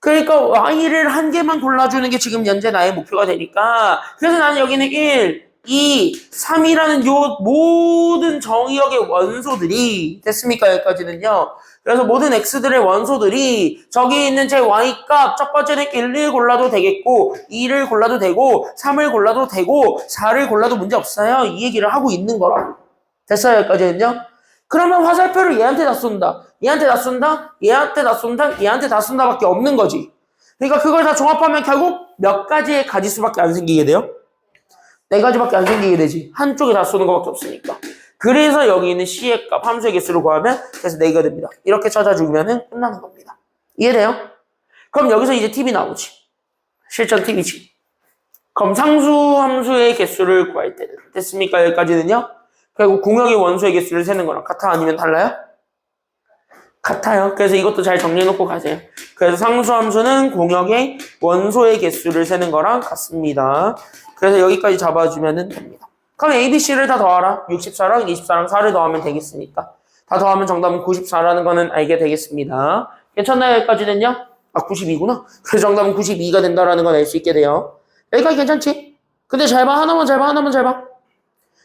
그러니까 y를 한 개만 골라주는 게 지금 현재 나의 목표가 되니까 그래서 나는 여기는 1, 2, 3이라는 요 모든 정의역의 원소들이 됐습니까? 여기까지는요. 그래서 모든 x들의 원소들이 저기 있는 제 y값 첫 번째는 1을 골라도 되겠고 2를 골라도 되고 3을 골라도 되고 4를 골라도 문제 없어요. 이 얘기를 하고 있는 거라고. 됐어요? 여기까지는요. 그러면 화살표를 얘한테 다 쏜다. 얘한테 다 쏜다. 얘한테 다 쏜다. 얘한테 다 쏜다 밖에 없는 거지. 그러니까 그걸 다 종합하면 결국 몇 가지의 가지수밖에 안 생기게 돼요? 4가지밖에 안 생기게 되지. 한쪽에 다 쏘는 것밖에 없으니까. 그래서 여기 있는 C의 값, 함수의 개수를 구하면 그래서 4개가 됩니다. 이렇게 찾아주면 끝나는 겁니다. 이해돼요? 그럼 여기서 이제 팁이 나오지. 실전 팁이지. 그럼 상수 함수의 개수를 구할 때는 됐습니까? 여기까지는요? 결국 공역의 원소의 개수를 세는 거랑 같아 아니면 달라요? 같아요. 그래서 이것도 잘 정리해놓고 가세요. 그래서 상수함수는 공역의 원소의 개수를 세는 거랑 같습니다. 그래서 여기까지 잡아주면 됩니다. 그럼 A, B, C를 다 더하라. 64랑 24랑 4를 더하면 되겠으니까. 다 더하면 정답은 94라는 거는 알게 되겠습니다. 괜찮나요? 여기까지는요? 아, 92구나. 그래서 정답은 92가 된다라는 건 알 수 있게 돼요. 여기까지 괜찮지? 근데 잘 봐. 하나만 잘 봐. 하나만 잘 봐.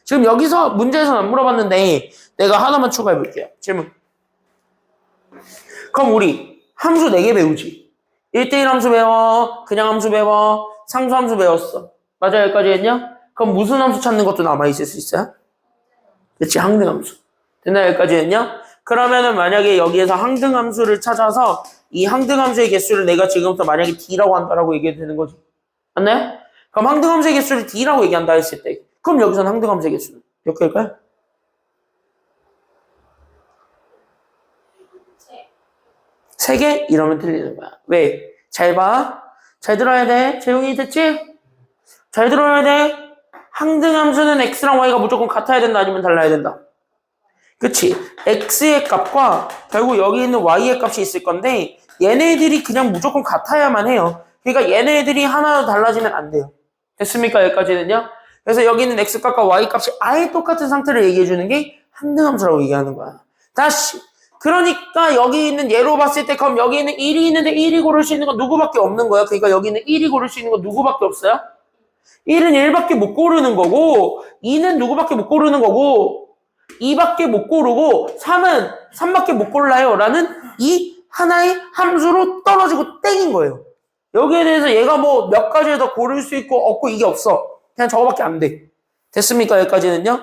지금 여기서 문제에서는 안 물어봤는데 내가 하나만 추가해 볼게요. 질문. 그럼 우리 함수 4개 배우지. 1대1 함수 배워. 그냥 함수 배워. 상수 함수 배웠어. 맞아? 여기까지 했냐? 그럼 무슨 함수 찾는 것도 남아있을 수 있어요? 그치? 항등함수. 됐나? 여기까지 했냐? 그러면은 만약에 여기에서 항등함수를 찾아서 이 항등함수의 개수를 내가 지금부터 만약에 D라고 한다라고 얘기해도 되는 거지. 맞나요? 그럼 항등함수의 개수를 D라고 얘기한다 했을 때 그럼 여기서는 항등함수의 개수는 몇 개일까요? 3개? 이러면 틀리는 거야. 왜? 잘 봐. 잘 들어야 돼. 재용이 됐지? 잘 들어야 돼. 항등함수는 x랑 y가 무조건 같아야 된다 아니면 달라야 된다. 그치? x의 값과 결국 여기 있는 y의 값이 있을 건데 얘네들이 그냥 무조건 같아야만 해요. 그러니까 얘네들이 하나 달라지면 안 돼요. 됐습니까? 여기까지는요? 그래서 여기 있는 x값과 y값이 아예 똑같은 상태를 얘기해 주는 게 항등함수라고 얘기하는 거야. 다시. 그러니까 여기 있는 예로 봤을 때 그럼 여기 있는 1이 있는데 1이 고를 수 있는 건 누구밖에 없는 거야. 그러니까 여기 있는 1이 고를 수 있는 건 누구밖에 없어요? 1은 1밖에 못 고르는 거고 2는 누구밖에 못 고르는 거고 2밖에 못 고르고 3은 3밖에 못 골라요 라는 이 하나의 함수로 떨어지고 땡인 거예요. 여기에 대해서 얘가 뭐 몇 가지를 더 고를 수 있고 없고 이게 없어. 그냥 저거밖에 안 돼. 됐습니까? 여기까지는요?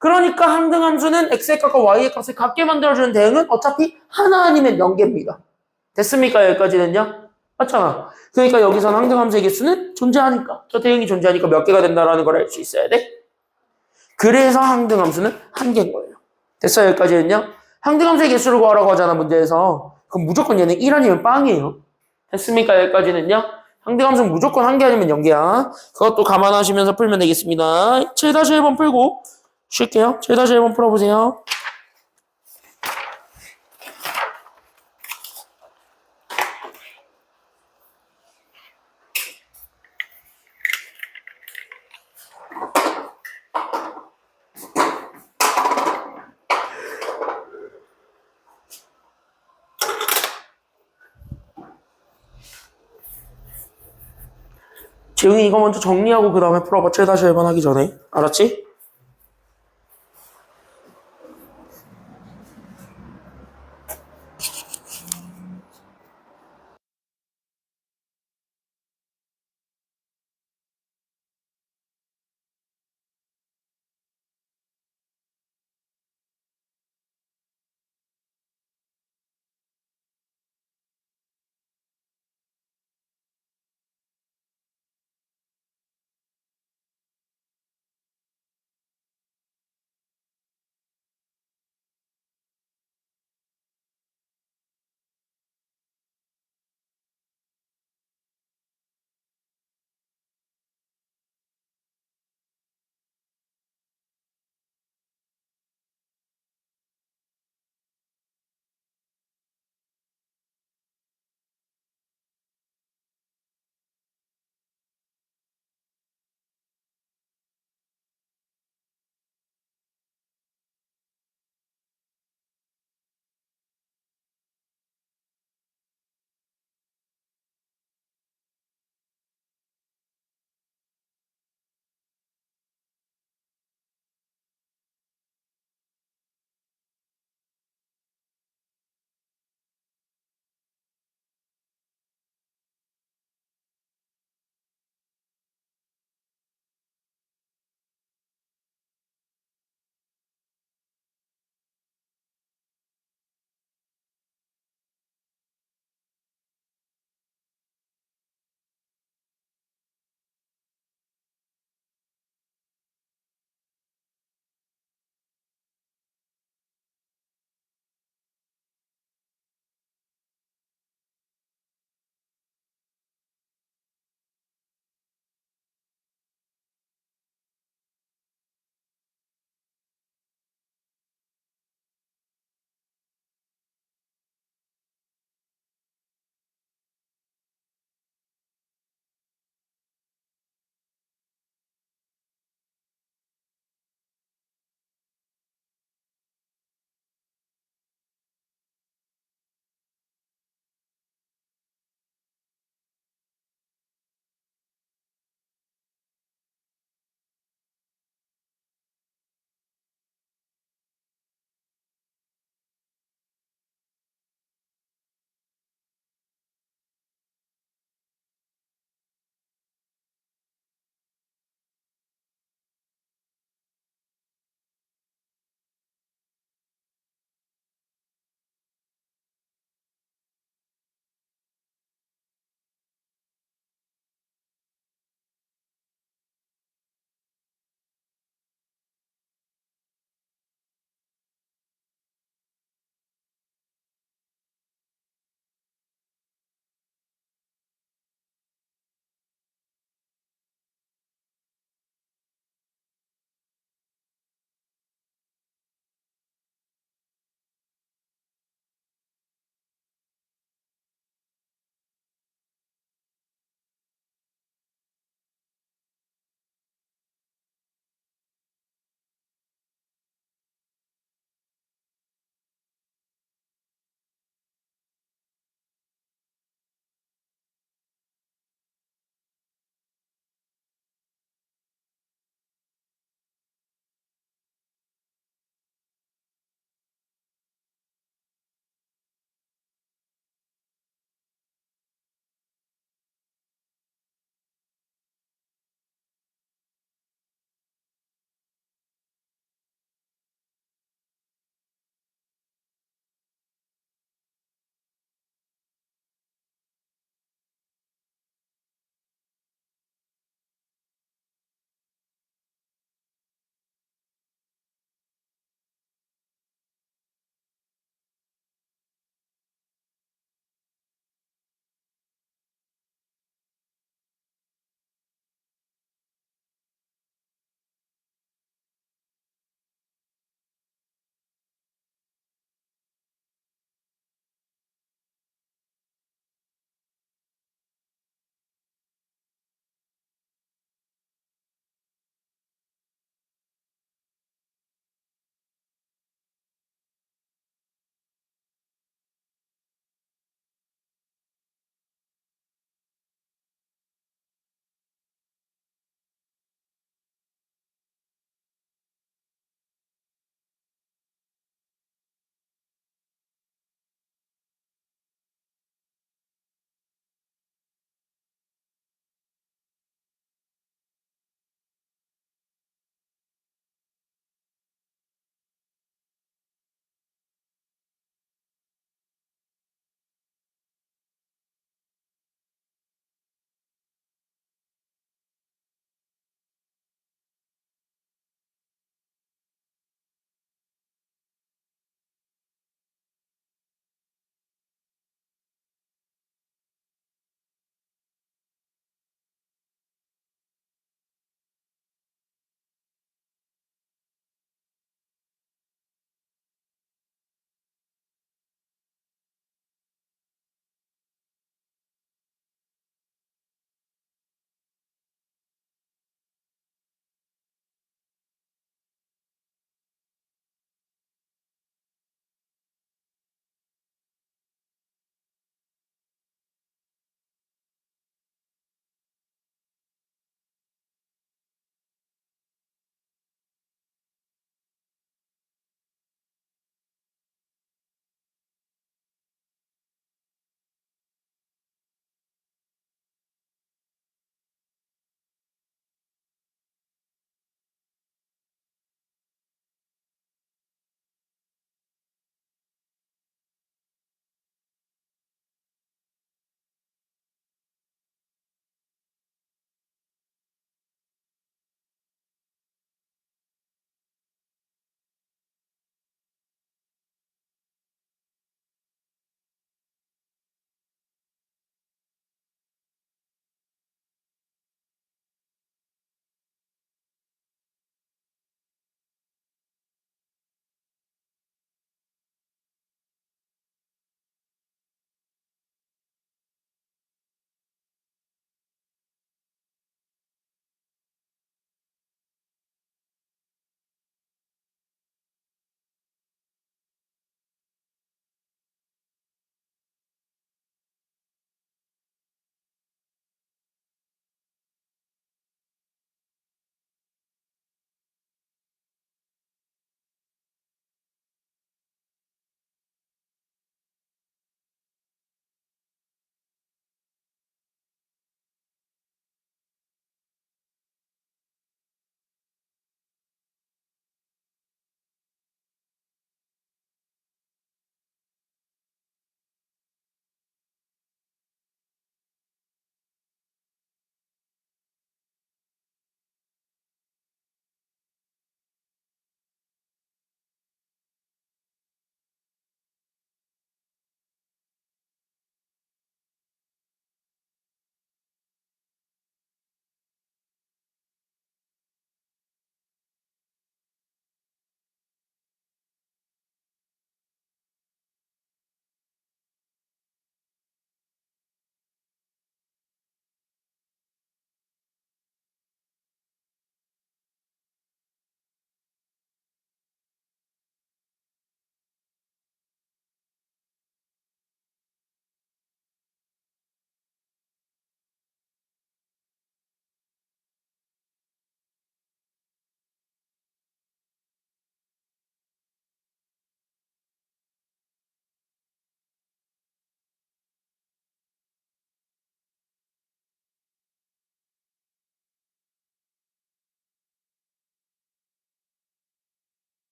그러니까 항등함수는 x의 값과 y의 값을 같게 만들어주는 대응은 어차피 하나 아니면 0개입니다. 됐습니까? 여기까지는요? 맞잖아. 그러니까 여기선 항등함수의 개수는 존재하니까, 저 대응이 존재하니까 몇 개가 된다라는 걸 알 수 있어야 돼. 그래서 항등함수는 한 개인 거예요. 됐어요? 여기까지는요? 항등함수의 개수를 구하라고 하잖아, 문제에서. 그럼 무조건 얘는 1 아니면 빵이에요. 됐습니까? 여기까지는요? 항등함수는 무조건 한 개 아니면 0개야. 그것도 감안하시면서 풀면 되겠습니다. 7-1번 풀고 쉴게요. 7-1번 풀어보세요. 재웅이 이거 먼저 정리하고 그 다음에 풀어봐. 7-1번 하기 전에. 알았지?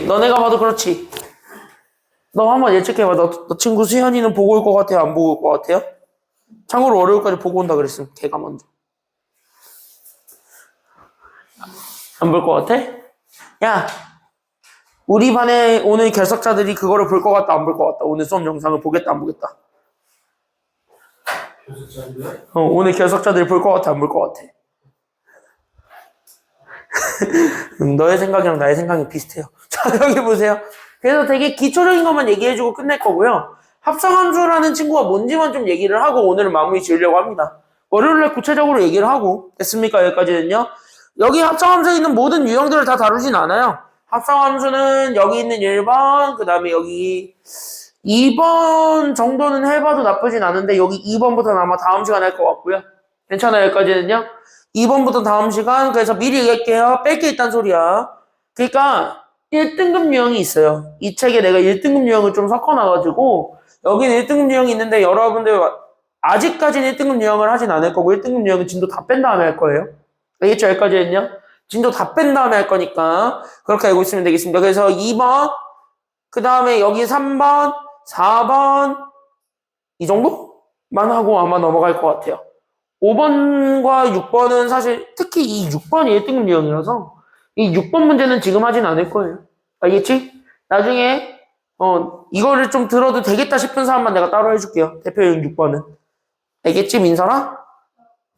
너네가 봐도 그렇지. 너 한번 예측해봐. 너 친구 수현이는 보고 올 것 같아요? 안 보고 올 것 같아요? 참고로 월요일까지 보고 온다 그랬음. 걔가 먼저. 안 볼 것 같아? 야, 우리 반에 오늘 결석자들이 그거를 볼 것 같다, 안 볼 것 같다. 오늘 수업 영상을 보겠다, 안 보겠다. 교수자들은 오늘 결석자들이 볼 것 같아, 안 볼 것 같아. 너의 생각이랑 나의 생각이 비슷해요. 자, 여기 보세요. 그래서 되게 기초적인 것만 얘기해주고 끝낼 거고요. 합성함수라는 친구가 뭔지만 좀 얘기를 하고 오늘은 마무리 지으려고 합니다. 월요일날 구체적으로 얘기를 하고 됐습니까? 여기까지는요. 여기 합성함수에 있는 모든 유형들을 다 다루진 않아요. 합성함수는 여기 있는 1번, 그 다음에 여기 2번 정도는 해봐도 나쁘진 않은데 여기 2번부터는 아마 다음 시간에 할 것 같고요. 괜찮아요? 여기까지는요. 2번부터 다음 시간. 그래서 미리 얘기할게요. 뺄 게 있단 소리야. 그러니까 1등급 유형이 있어요. 이 책에 내가 1등급 유형을 좀 섞어놔가지고 여기는 1등급 유형이 있는데 여러분들 아직까지는 1등급 유형을 하진 않을 거고 1등급 유형은 진도 다 뺀 다음에 할 거예요. 알겠죠? 여기까지는요. 진도 다 뺀 다음에 할 거니까 그렇게 알고 있으면 되겠습니다. 그래서 2번, 그 다음에 여기 3번, 4번 이 정도만 하고 아마 넘어갈 것 같아요. 5번과 6번은 사실 특히 이 6번이 1등급 유형이라서 이 6번 문제는 지금 하진 않을 거예요. 알겠지? 나중에 이거를 좀 들어도 되겠다 싶은 사람만 내가 따로 해줄게요. 대표 유형 6번은. 알겠지, 민설아?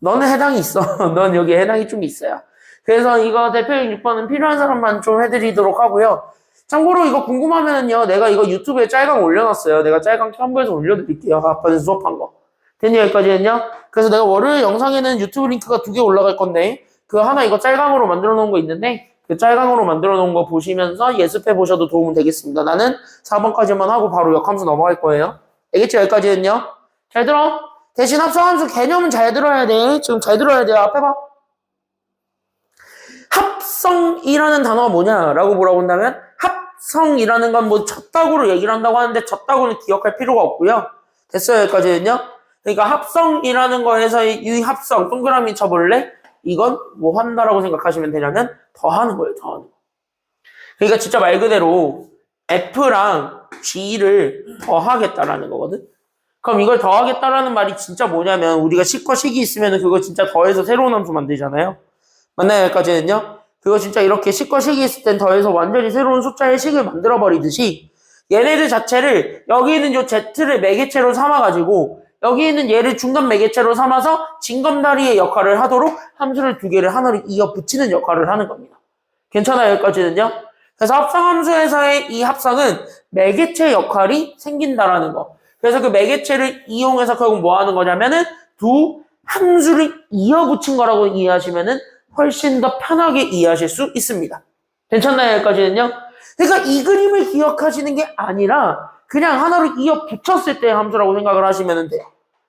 너는 해당이 있어. 넌 여기에 해당이 좀 있어요. 그래서 이거 대표 유형 6번은 필요한 사람만 좀 해드리도록 하고요. 참고로 이거 궁금하면은요, 내가 이거 유튜브에 짤강 올려놨어요. 내가 짤강 첨부해서 올려드릴게요. 아빠는 수업한 거. 됐냐, 여기까지는요? 그래서 내가 월요일 영상에는 유튜브 링크가 2개 올라갈 건데, 그 하나 이거 짤강으로 만들어 놓은 거 있는데, 그 짤강으로 만들어 놓은 거 보시면서 예습해 보셔도 도움은 되겠습니다. 나는 4번까지만 하고 바로 역함수 넘어갈 거예요. 알겠죠? 여기까지는요? 잘 들어? 대신 합성함수 개념은 잘 들어야 돼. 지금 잘 들어야 돼요. 앞에 봐. 합성이라는 단어가 뭐냐라고 물어본다면, 합성이라는 건 뭐 젖다구로 얘기를 한다고 하는데, 젖다구는 기억할 필요가 없고요. 됐어요? 여기까지는요? 그러니까 합성이라는 거에서 이 합성, 동그라미 쳐볼래? 이건 뭐 한다라고 생각하시면 되냐면 더하는 거예요. 더하는 거. 그러니까 진짜 말 그대로 F랑 G를 더하겠다라는 거거든. 그럼 이걸 더하겠다라는 말이 진짜 뭐냐면 우리가 식과 식이 있으면 그거 진짜 더해서 새로운 함수 만들잖아요. 맞나요? 여기까지는요? 그거 진짜 이렇게 식과 식이 있을 땐 더해서 완전히 새로운 숫자의 식을 만들어버리듯이 얘네들 자체를 여기 있는 요 Z를 매개체로 삼아가지고 여기 있는 얘를 중간 매개체로 삼아서 징검다리의 역할을 하도록 함수를 2개를 하나로 이어 붙이는 역할을 하는 겁니다. 괜찮아요? 여기까지는요? 그래서 합성함수에서의 이 합성은 매개체 역할이 생긴다라는 거. 그래서 그 매개체를 이용해서 결국 뭐 하는 거냐면은 두 함수를 이어 붙인 거라고 이해하시면은 훨씬 더 편하게 이해하실 수 있습니다. 괜찮나요? 여기까지는요? 그러니까 이 그림을 기억하시는 게 아니라 그냥 하나로 이어 붙였을 때의 함수라고 생각을 하시면 돼요.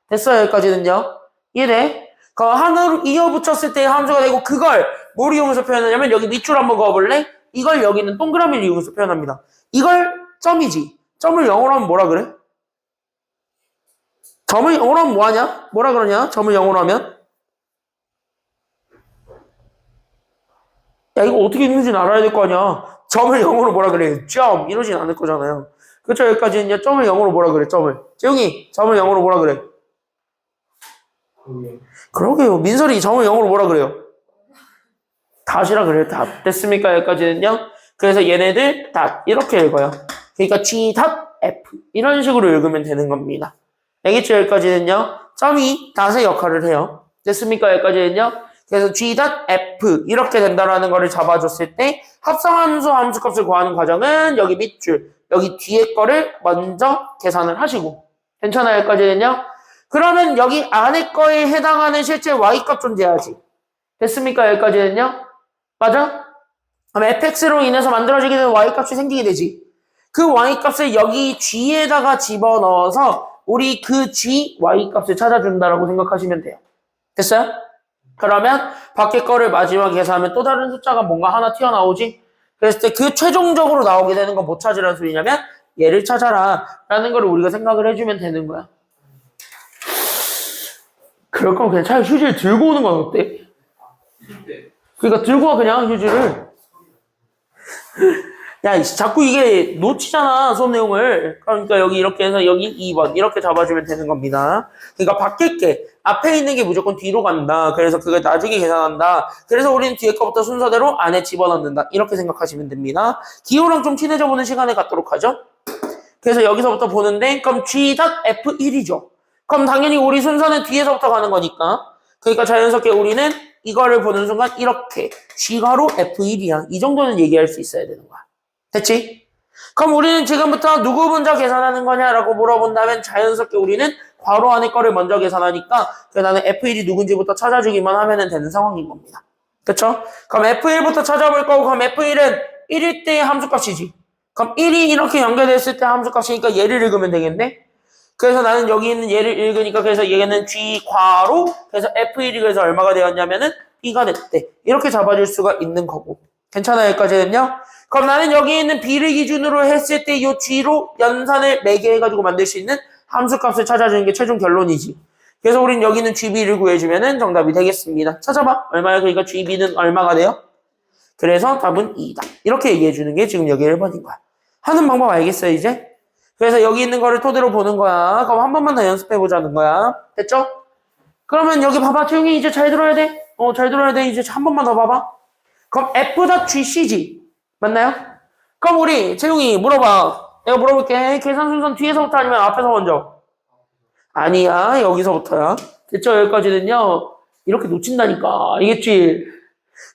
됐어요? 여기까지는요? 이해돼? 그 하나로 이어 붙였을 때의 함수가 되고 그걸 뭘 이용해서 표현하냐면 여기 밑줄 한번 그어볼래? 이걸 여기는 동그라미를 이용해서 표현합니다. 이걸 점이지. 점을 영어로 하면 뭐라 그래? 점을 영어로 하면 뭐하냐? 뭐라 그러냐? 점을 영어로 하면? 야, 이거 어떻게 읽는지는 알아야 될 거 아니야. 점을 영어로 뭐라 그래? 점 이러진 않을 거잖아요. 그렇죠? 여기까지는 점을 영어로 뭐라 그래? 점을. 재용이 점을 영어로 뭐라 그래? 그러게요. 민설이 점을 영어로 뭐라 그래요? 닷이라 그래요. 닷. 됐습니까? 여기까지는요. 그래서 얘네들 닷 이렇게 읽어요. 그러니까 G 닷 F 이런 식으로 읽으면 되는 겁니다. 알겠죠? 여기까지는요. 점이 닷의 역할을 해요. 됐습니까? 여기까지는요. 그래서 G 닷 F 이렇게 된다라는 거를 잡아줬을 때 합성함수 함수값을 구하는 과정은 여기 밑줄 여기 뒤에 거를 먼저 계산을 하시고 괜찮아요? 여기까지는요. 그러면 여기 안에 거에 해당하는 실제 y값 존재하지. 됐습니까? 여기까지는요. 맞아? 그럼 fx로 인해서 만들어지게 되는 y값이 생기게 되지. 그 y값을 여기 g에다가 집어넣어서 우리 그 g y값을 찾아준다라고 생각하시면 돼요. 됐어요? 그러면 밖에 거를 마지막에 계산하면 또 다른 숫자가 뭔가 하나 튀어나오지? 그랬을 때 그 최종적으로 나오게 되는 건 뭐 찾으라는 소리냐면 얘를 찾아라 라는 걸 우리가 생각을 해주면 되는 거야. 그럴 거면 그냥 차라리 휴지를 들고 오는 건 어때? 그러니까 들고 와 그냥 휴지를. 야, 자꾸 이게 놓치잖아, 수업 내용을. 그러니까 여기 이렇게 해서 여기 2번 이렇게 잡아주면 되는 겁니다. 그러니까 바뀔 게 앞에 있는 게 무조건 뒤로 간다. 그래서 그걸 나중에 계산한다. 그래서 우리는 뒤에 거부터 순서대로 안에 집어넣는다. 이렇게 생각하시면 됩니다. 기호랑 좀 친해져 보는 시간에 갖도록 하죠. 그래서 여기서부터 보는데 그럼 G.F1이죠. 그럼 당연히 우리 순서는 뒤에서부터 가는 거니까. 그러니까 자연스럽게 우리는 이거를 보는 순간 이렇게 G가로 F1이야. 이 정도는 얘기할 수 있어야 되는 거야. 됐지? 그럼 우리는 지금부터 누구 먼저 계산하는 거냐라고 물어본다면 자연스럽게 우리는 괄호 안에 거를 먼저 계산하니까 나는 F1이 누군지부터 찾아주기만 하면 되는 상황인 겁니다. 그쵸? 그럼 F1부터 찾아볼 거고 그럼 F1은 1일 때의 함수값이지. 그럼 1이 이렇게 연결됐을 때 함수값이니까 얘를 읽으면 되겠네? 그래서 나는 여기 있는 얘를 읽으니까 그래서 얘는 G 괄호 그래서 F1이 그래서 얼마가 되었냐면은 B가 됐대. 이렇게 잡아줄 수가 있는 거고. 괜찮아요? 여기까지는요? 그럼 나는 여기 있는 B를 기준으로 했을 때 이 G로 연산을 매개 해가지고 만들 수 있는 함수값을 찾아주는 게 최종 결론이지. 그래서 우린 여기는 GB를 구해주면 정답이 되겠습니다. 찾아봐. 얼마야? 그러니까 GB는 얼마가 돼요? 그래서 답은 2다. 이렇게 얘기해주는 게 지금 여기 1번인 거야. 하는 방법 알겠어요, 이제? 그래서 여기 있는 거를 토대로 보는 거야. 그럼 한 번만 더 연습해보자는 거야. 됐죠? 그러면 여기 봐봐. 태용이 이제 잘 들어야 돼. 잘 들어야 돼. 이제 한 번만 더 봐봐. 그럼 F.GC지. 맞나요? 그럼 우리 채용이 물어봐. 내가 물어볼게. 계산 순서는 뒤에서부터 아니면 앞에서 먼저? 아니야. 여기서부터야. 됐죠? 여기까지는요. 이렇게 놓친다니까. 알겠지?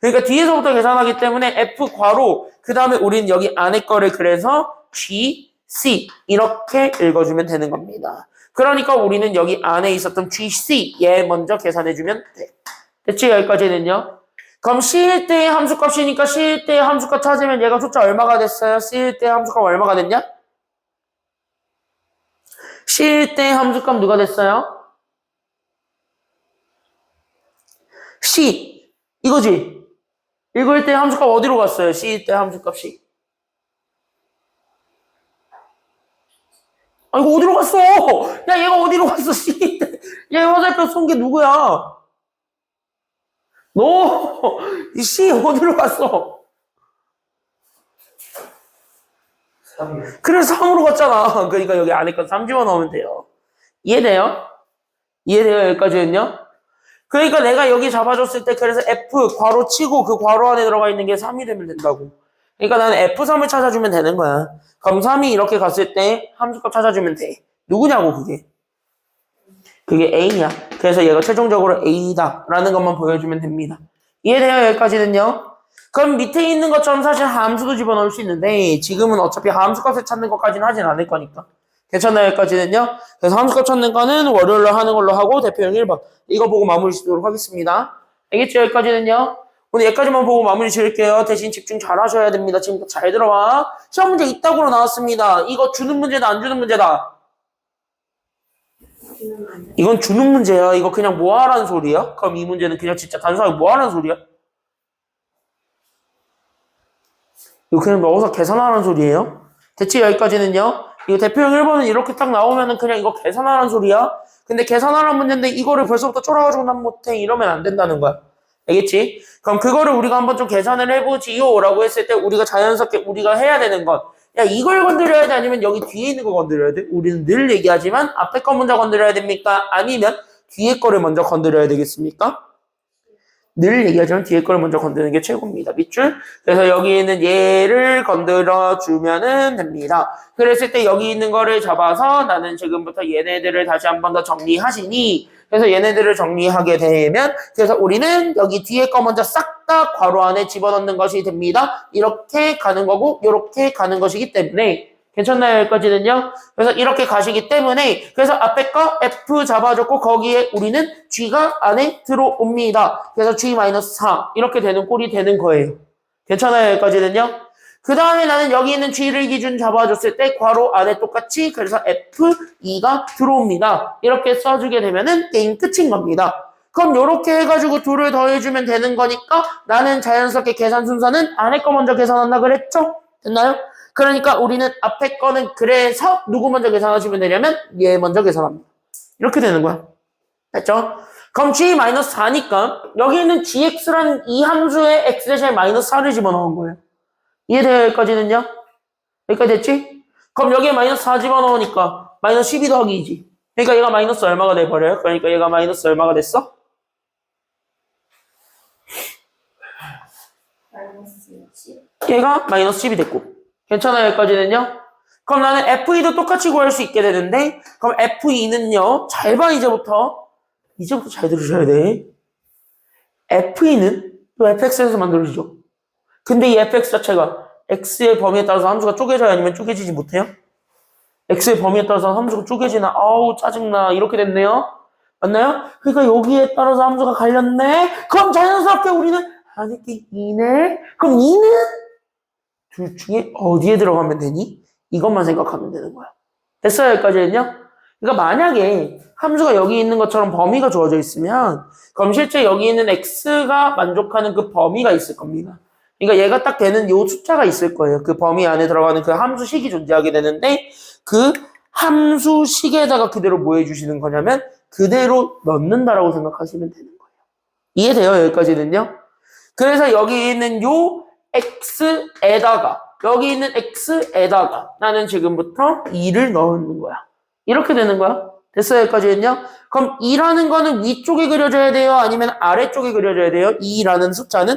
그러니까 뒤에서부터 계산하기 때문에 F 괄호 그 다음에 우린 여기 안에 거를 그래서 G, C 이렇게 읽어주면 되는 겁니다. 그러니까 우리는 여기 안에 있었던 GC 얘 먼저 계산해주면 돼. 됐지? 여기까지는요. 그럼 C일 때의 함수값이니까 C일 때의 함수값 찾으면 얘가 숫자 얼마가 됐어요? C일 때의 함수값 얼마가 됐냐? C일 때의 함수값 누가 됐어요? C 이거지? 읽을 때 함수값 어디로 갔어요? C일 때 함수값이 아 이거 어디로 갔어? 야 얘가 어디로 갔어? C일 때 얘 화살표 쏜 게 누구야? 너, 이 C 어디로 갔어? 3이요. 그래서 3으로 갔잖아. 그러니까 여기 안에 건 3 집어넣으면 돼요. 이해돼요? 이해돼요? 여기까지는요? 그러니까 내가 여기 잡아줬을 때 그래서 F 괄호 치고 그 괄호 안에 들어가 있는 게 3이 되면 된다고. 그러니까 나는 F3을 찾아주면 되는 거야. 그럼 3이 이렇게 갔을 때 함수값 찾아주면 돼. 누구냐고 그게. 그게 A야. 그래서 얘가 최종적으로 A다 라는 것만 보여주면 됩니다. 이해돼요? 여기까지는요? 그럼 밑에 있는 것처럼 사실 함수도 집어넣을 수 있는데 지금은 어차피 함수값을 찾는 것까지는 하진 않을 거니까. 괜찮아요? 여기까지는요? 그래서 함수값 찾는 거는 월요일로 하는 걸로 하고 대표형 1번 이거 보고 마무리 짓도록 하겠습니다. 알겠죠? 여기까지는요? 오늘 여기까지만 보고 마무리 지을게요. 대신 집중 잘 하셔야 됩니다. 지금부터 잘 들어와. 시험 문제 이따구로 나왔습니다. 이거 주는 문제다 안 주는 문제다? 이건 주는 문제야. 이거 그냥 뭐 하라는 소리야? 그럼 이 문제는 그냥 진짜 단순하게 뭐 하라는 소리야? 이거 그냥 넣어서 계산하라는 소리예요? 대체 여기까지는요? 이거 대표형 1번은 이렇게 딱 나오면은 그냥 이거 계산하라는 소리야? 근데 계산하라는 문제인데 이거를 벌써부터 쫄아가지고 난 못해 이러면 안 된다는 거야. 알겠지? 그럼 그거를 우리가 한번 좀 계산을 해보지요 라고 했을 때 우리가 자연스럽게 우리가 해야 되는 건 야 이걸 건드려야 돼 아니면 여기 뒤에 있는 거 건드려야 돼? 우리는 늘 얘기하지만 앞에 거 먼저 건드려야 됩니까? 아니면 뒤에 거를 먼저 건드려야 되겠습니까? 늘 얘기하지만 뒤에 거를 먼저 건드는 게 최고입니다. 밑줄. 그래서 여기 있는 얘를 건드려 주면은 됩니다. 그랬을 때 여기 있는 거를 잡아서 나는 지금부터 얘네들을 다시 한 번 더 정리하시니 그래서 얘네들을 정리하게 되면 그래서 우리는 여기 뒤에 거 먼저 싹 다 괄호 안에 집어넣는 것이 됩니다. 이렇게 가는 거고 이렇게 가는 것이기 때문에 괜찮나요? 여기까지는요? 그래서 이렇게 가시기 때문에 그래서 앞에 거 F 잡아줬고 거기에 우리는 G가 안에 들어옵니다. 그래서 G-4 이렇게 되는 꼴이 되는 거예요. 괜찮아요? 여기까지는요? 그 다음에 나는 여기 있는 G를 기준 잡아줬을 때 괄호 안에 똑같이 그래서 F2가 들어옵니다. 이렇게 써주게 되면은 게임 끝인 겁니다. 그럼 이렇게 해가지고 둘을 더해주면 되는 거니까 나는 자연스럽게 계산 순서는 안에 거 먼저 계산한다 그랬죠? 됐나요? 그러니까 우리는 앞에 거는 그래서 누구 먼저 계산하시면 되냐면 얘 먼저 계산합니다. 이렇게 되는 거야. 됐죠? 그럼 G-4니까 여기 있는 GX라는 이 함수에 X 대신에 -4를 집어넣은 거예요. 이해돼요? 여기까지는요? 여기까지 됐지? 그럼 여기에 마이너스 4 집어넣으니까 마이너스 12 더하기 2지. 그러니까 얘가 마이너스 얼마가 돼버려요? 그러니까 얘가 마이너스 얼마가 됐어? 마이너스 10. 얘가 마이너스 10이 됐고. 괜찮아요? 여기까지는요? 그럼 나는 F2도 똑같이 구할 수 있게 되는데, 그럼 F2는요, 잘 봐, 이제부터 잘 들으셔야 돼. F2는 또 fx에서 만들어지죠. 근데 이 fx 자체가 x의 범위에 따라서 함수가 쪼개져야 아니면 쪼개지지 못해요? x의 범위에 따라서 함수가 쪼개지나, 아우, 짜증나. 이렇게 됐네요? 맞나요? 그러니까 여기에 따라서 함수가 갈렸네? 그럼 자연스럽게 우리는, 아니, 2네? 그럼 2는 둘 중에 어디에 들어가면 되니? 이것만 생각하면 되는 거야. 됐어요? 여기까지는요? 그러니까 만약에 함수가 여기 있는 것처럼 범위가 주어져 있으면 그럼 실제 여기 있는 x가 만족하는 그 범위가 있을 겁니다. 그러니까 얘가 딱 되는 요 숫자가 있을 거예요. 그 범위 안에 들어가는 그 함수식이 존재하게 되는데 그 함수식에다가 그대로 뭐 해주시는 거냐면 그대로 넣는다라고 생각하시면 되는 거예요. 이해돼요? 여기까지는요? 그래서 여기 있는 요 x에다가 여기 있는 x에다가 나는 지금부터 2를 넣는 거야. 이렇게 되는 거야. 됐어요? 여기까지는요? 그럼 2라는 거는 위쪽에 그려져야 돼요? 아니면 아래쪽에 그려져야 돼요? 2라는 숫자는?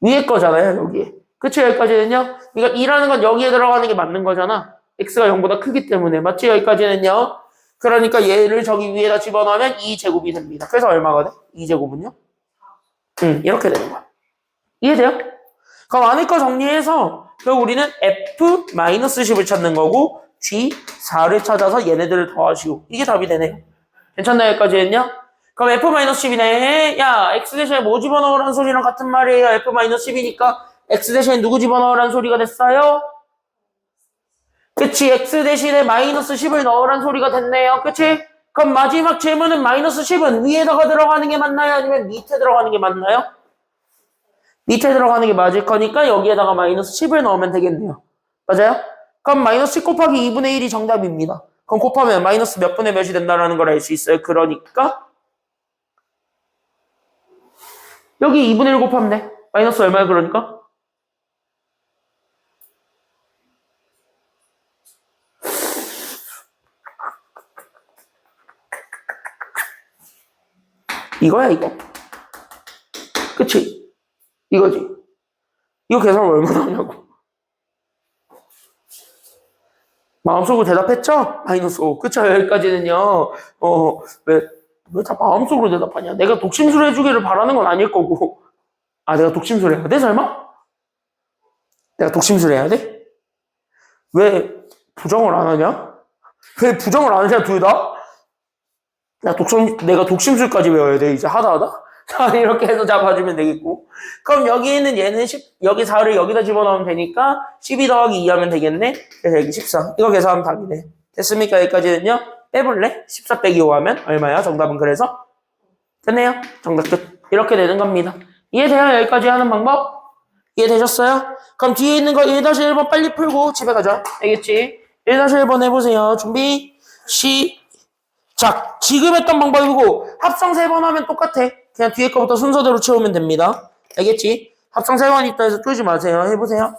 위에 거잖아요, 여기에. 그치? 여기까지는요? 그러니까 2라는 건 여기에 들어가는 게 맞는 거잖아. x가 0보다 크기 때문에. 맞지? 여기까지는요? 그러니까 얘를 저기 위에다 집어넣으면 2제곱이 됩니다. 그래서 얼마가 돼? 2제곱은요? 이렇게 되는 거야. 이해돼요? 그럼 안에 거 정리해서 결국 우리는 f-10을 찾는 거고 G4를 찾아서 얘네들을 더하시고 이게 답이 되네요. 괜찮나요? 여기까지는요? 그럼 F-10이네. 야, X 대신에 뭐 집어넣으라는 소리랑 같은 말이에요. F-10이니까 X 대신에 누구 집어넣으라는 소리가 됐어요? 그치? X 대신에 마이너스 10을 넣으라는 소리가 됐네요. 그치? 그럼 마지막 질문은 마이너스 10은 위에다가 들어가는 게 맞나요? 아니면 밑에 들어가는 게 맞나요? 밑에 들어가는 게 맞을 거니까 여기에다가 마이너스 10을 넣으면 되겠네요. 맞아요? 그럼 마이너스 10 곱하기 2분의 1이 정답입니다. 그럼 곱하면 마이너스 몇 분의 몇이 된다는 걸 알 수 있어요. 그러니까 여기 2분의 1 곱하면 돼. 마이너스 얼마야 그러니까? 이거야 이거. 그치? 이거지. 이거 계산을 얼마나 하냐고. 마음속으로 대답했죠? 마이너스 5. 그쵸? 여기까지는요. 왜 다 마음속으로 대답하냐? 내가 독심술 해주기를 바라는 건 아닐 거고. 아, 내가 독심술 해야 돼? 설마? 내가 독심술 해야 돼? 왜 부정을 안 하냐? 왜 부정을 안 하냐, 둘 다? 내가 독심술까지 외워야 돼, 이제 하다. 자, 이렇게 해서 잡아주면 되겠고. 그럼 여기 있는 얘는 10, 여기 4를 여기다 집어넣으면 되니까 12 더하기 2 하면 되겠네? 그래서 여기 14. 이거 계산하면 답이네. 됐습니까? 여기까지는요? 빼볼래? 14 빼기 5 하면 얼마야? 정답은 그래서? 됐네요. 정답 끝. 이렇게 되는 겁니다. 이해돼요? 여기까지 하는 방법? 이해되셨어요? 그럼 뒤에 있는 거 1-1번 빨리 풀고 집에 가자. 알겠지? 1-1번 해보세요. 준비, 시작. 지금 했던 방법이고 합성 3번 하면 똑같아. 그냥 뒤에 거부터 순서대로 채우면 됩니다. 알겠지? 합성 3번 있다 해서 쪼지 마세요. 해보세요.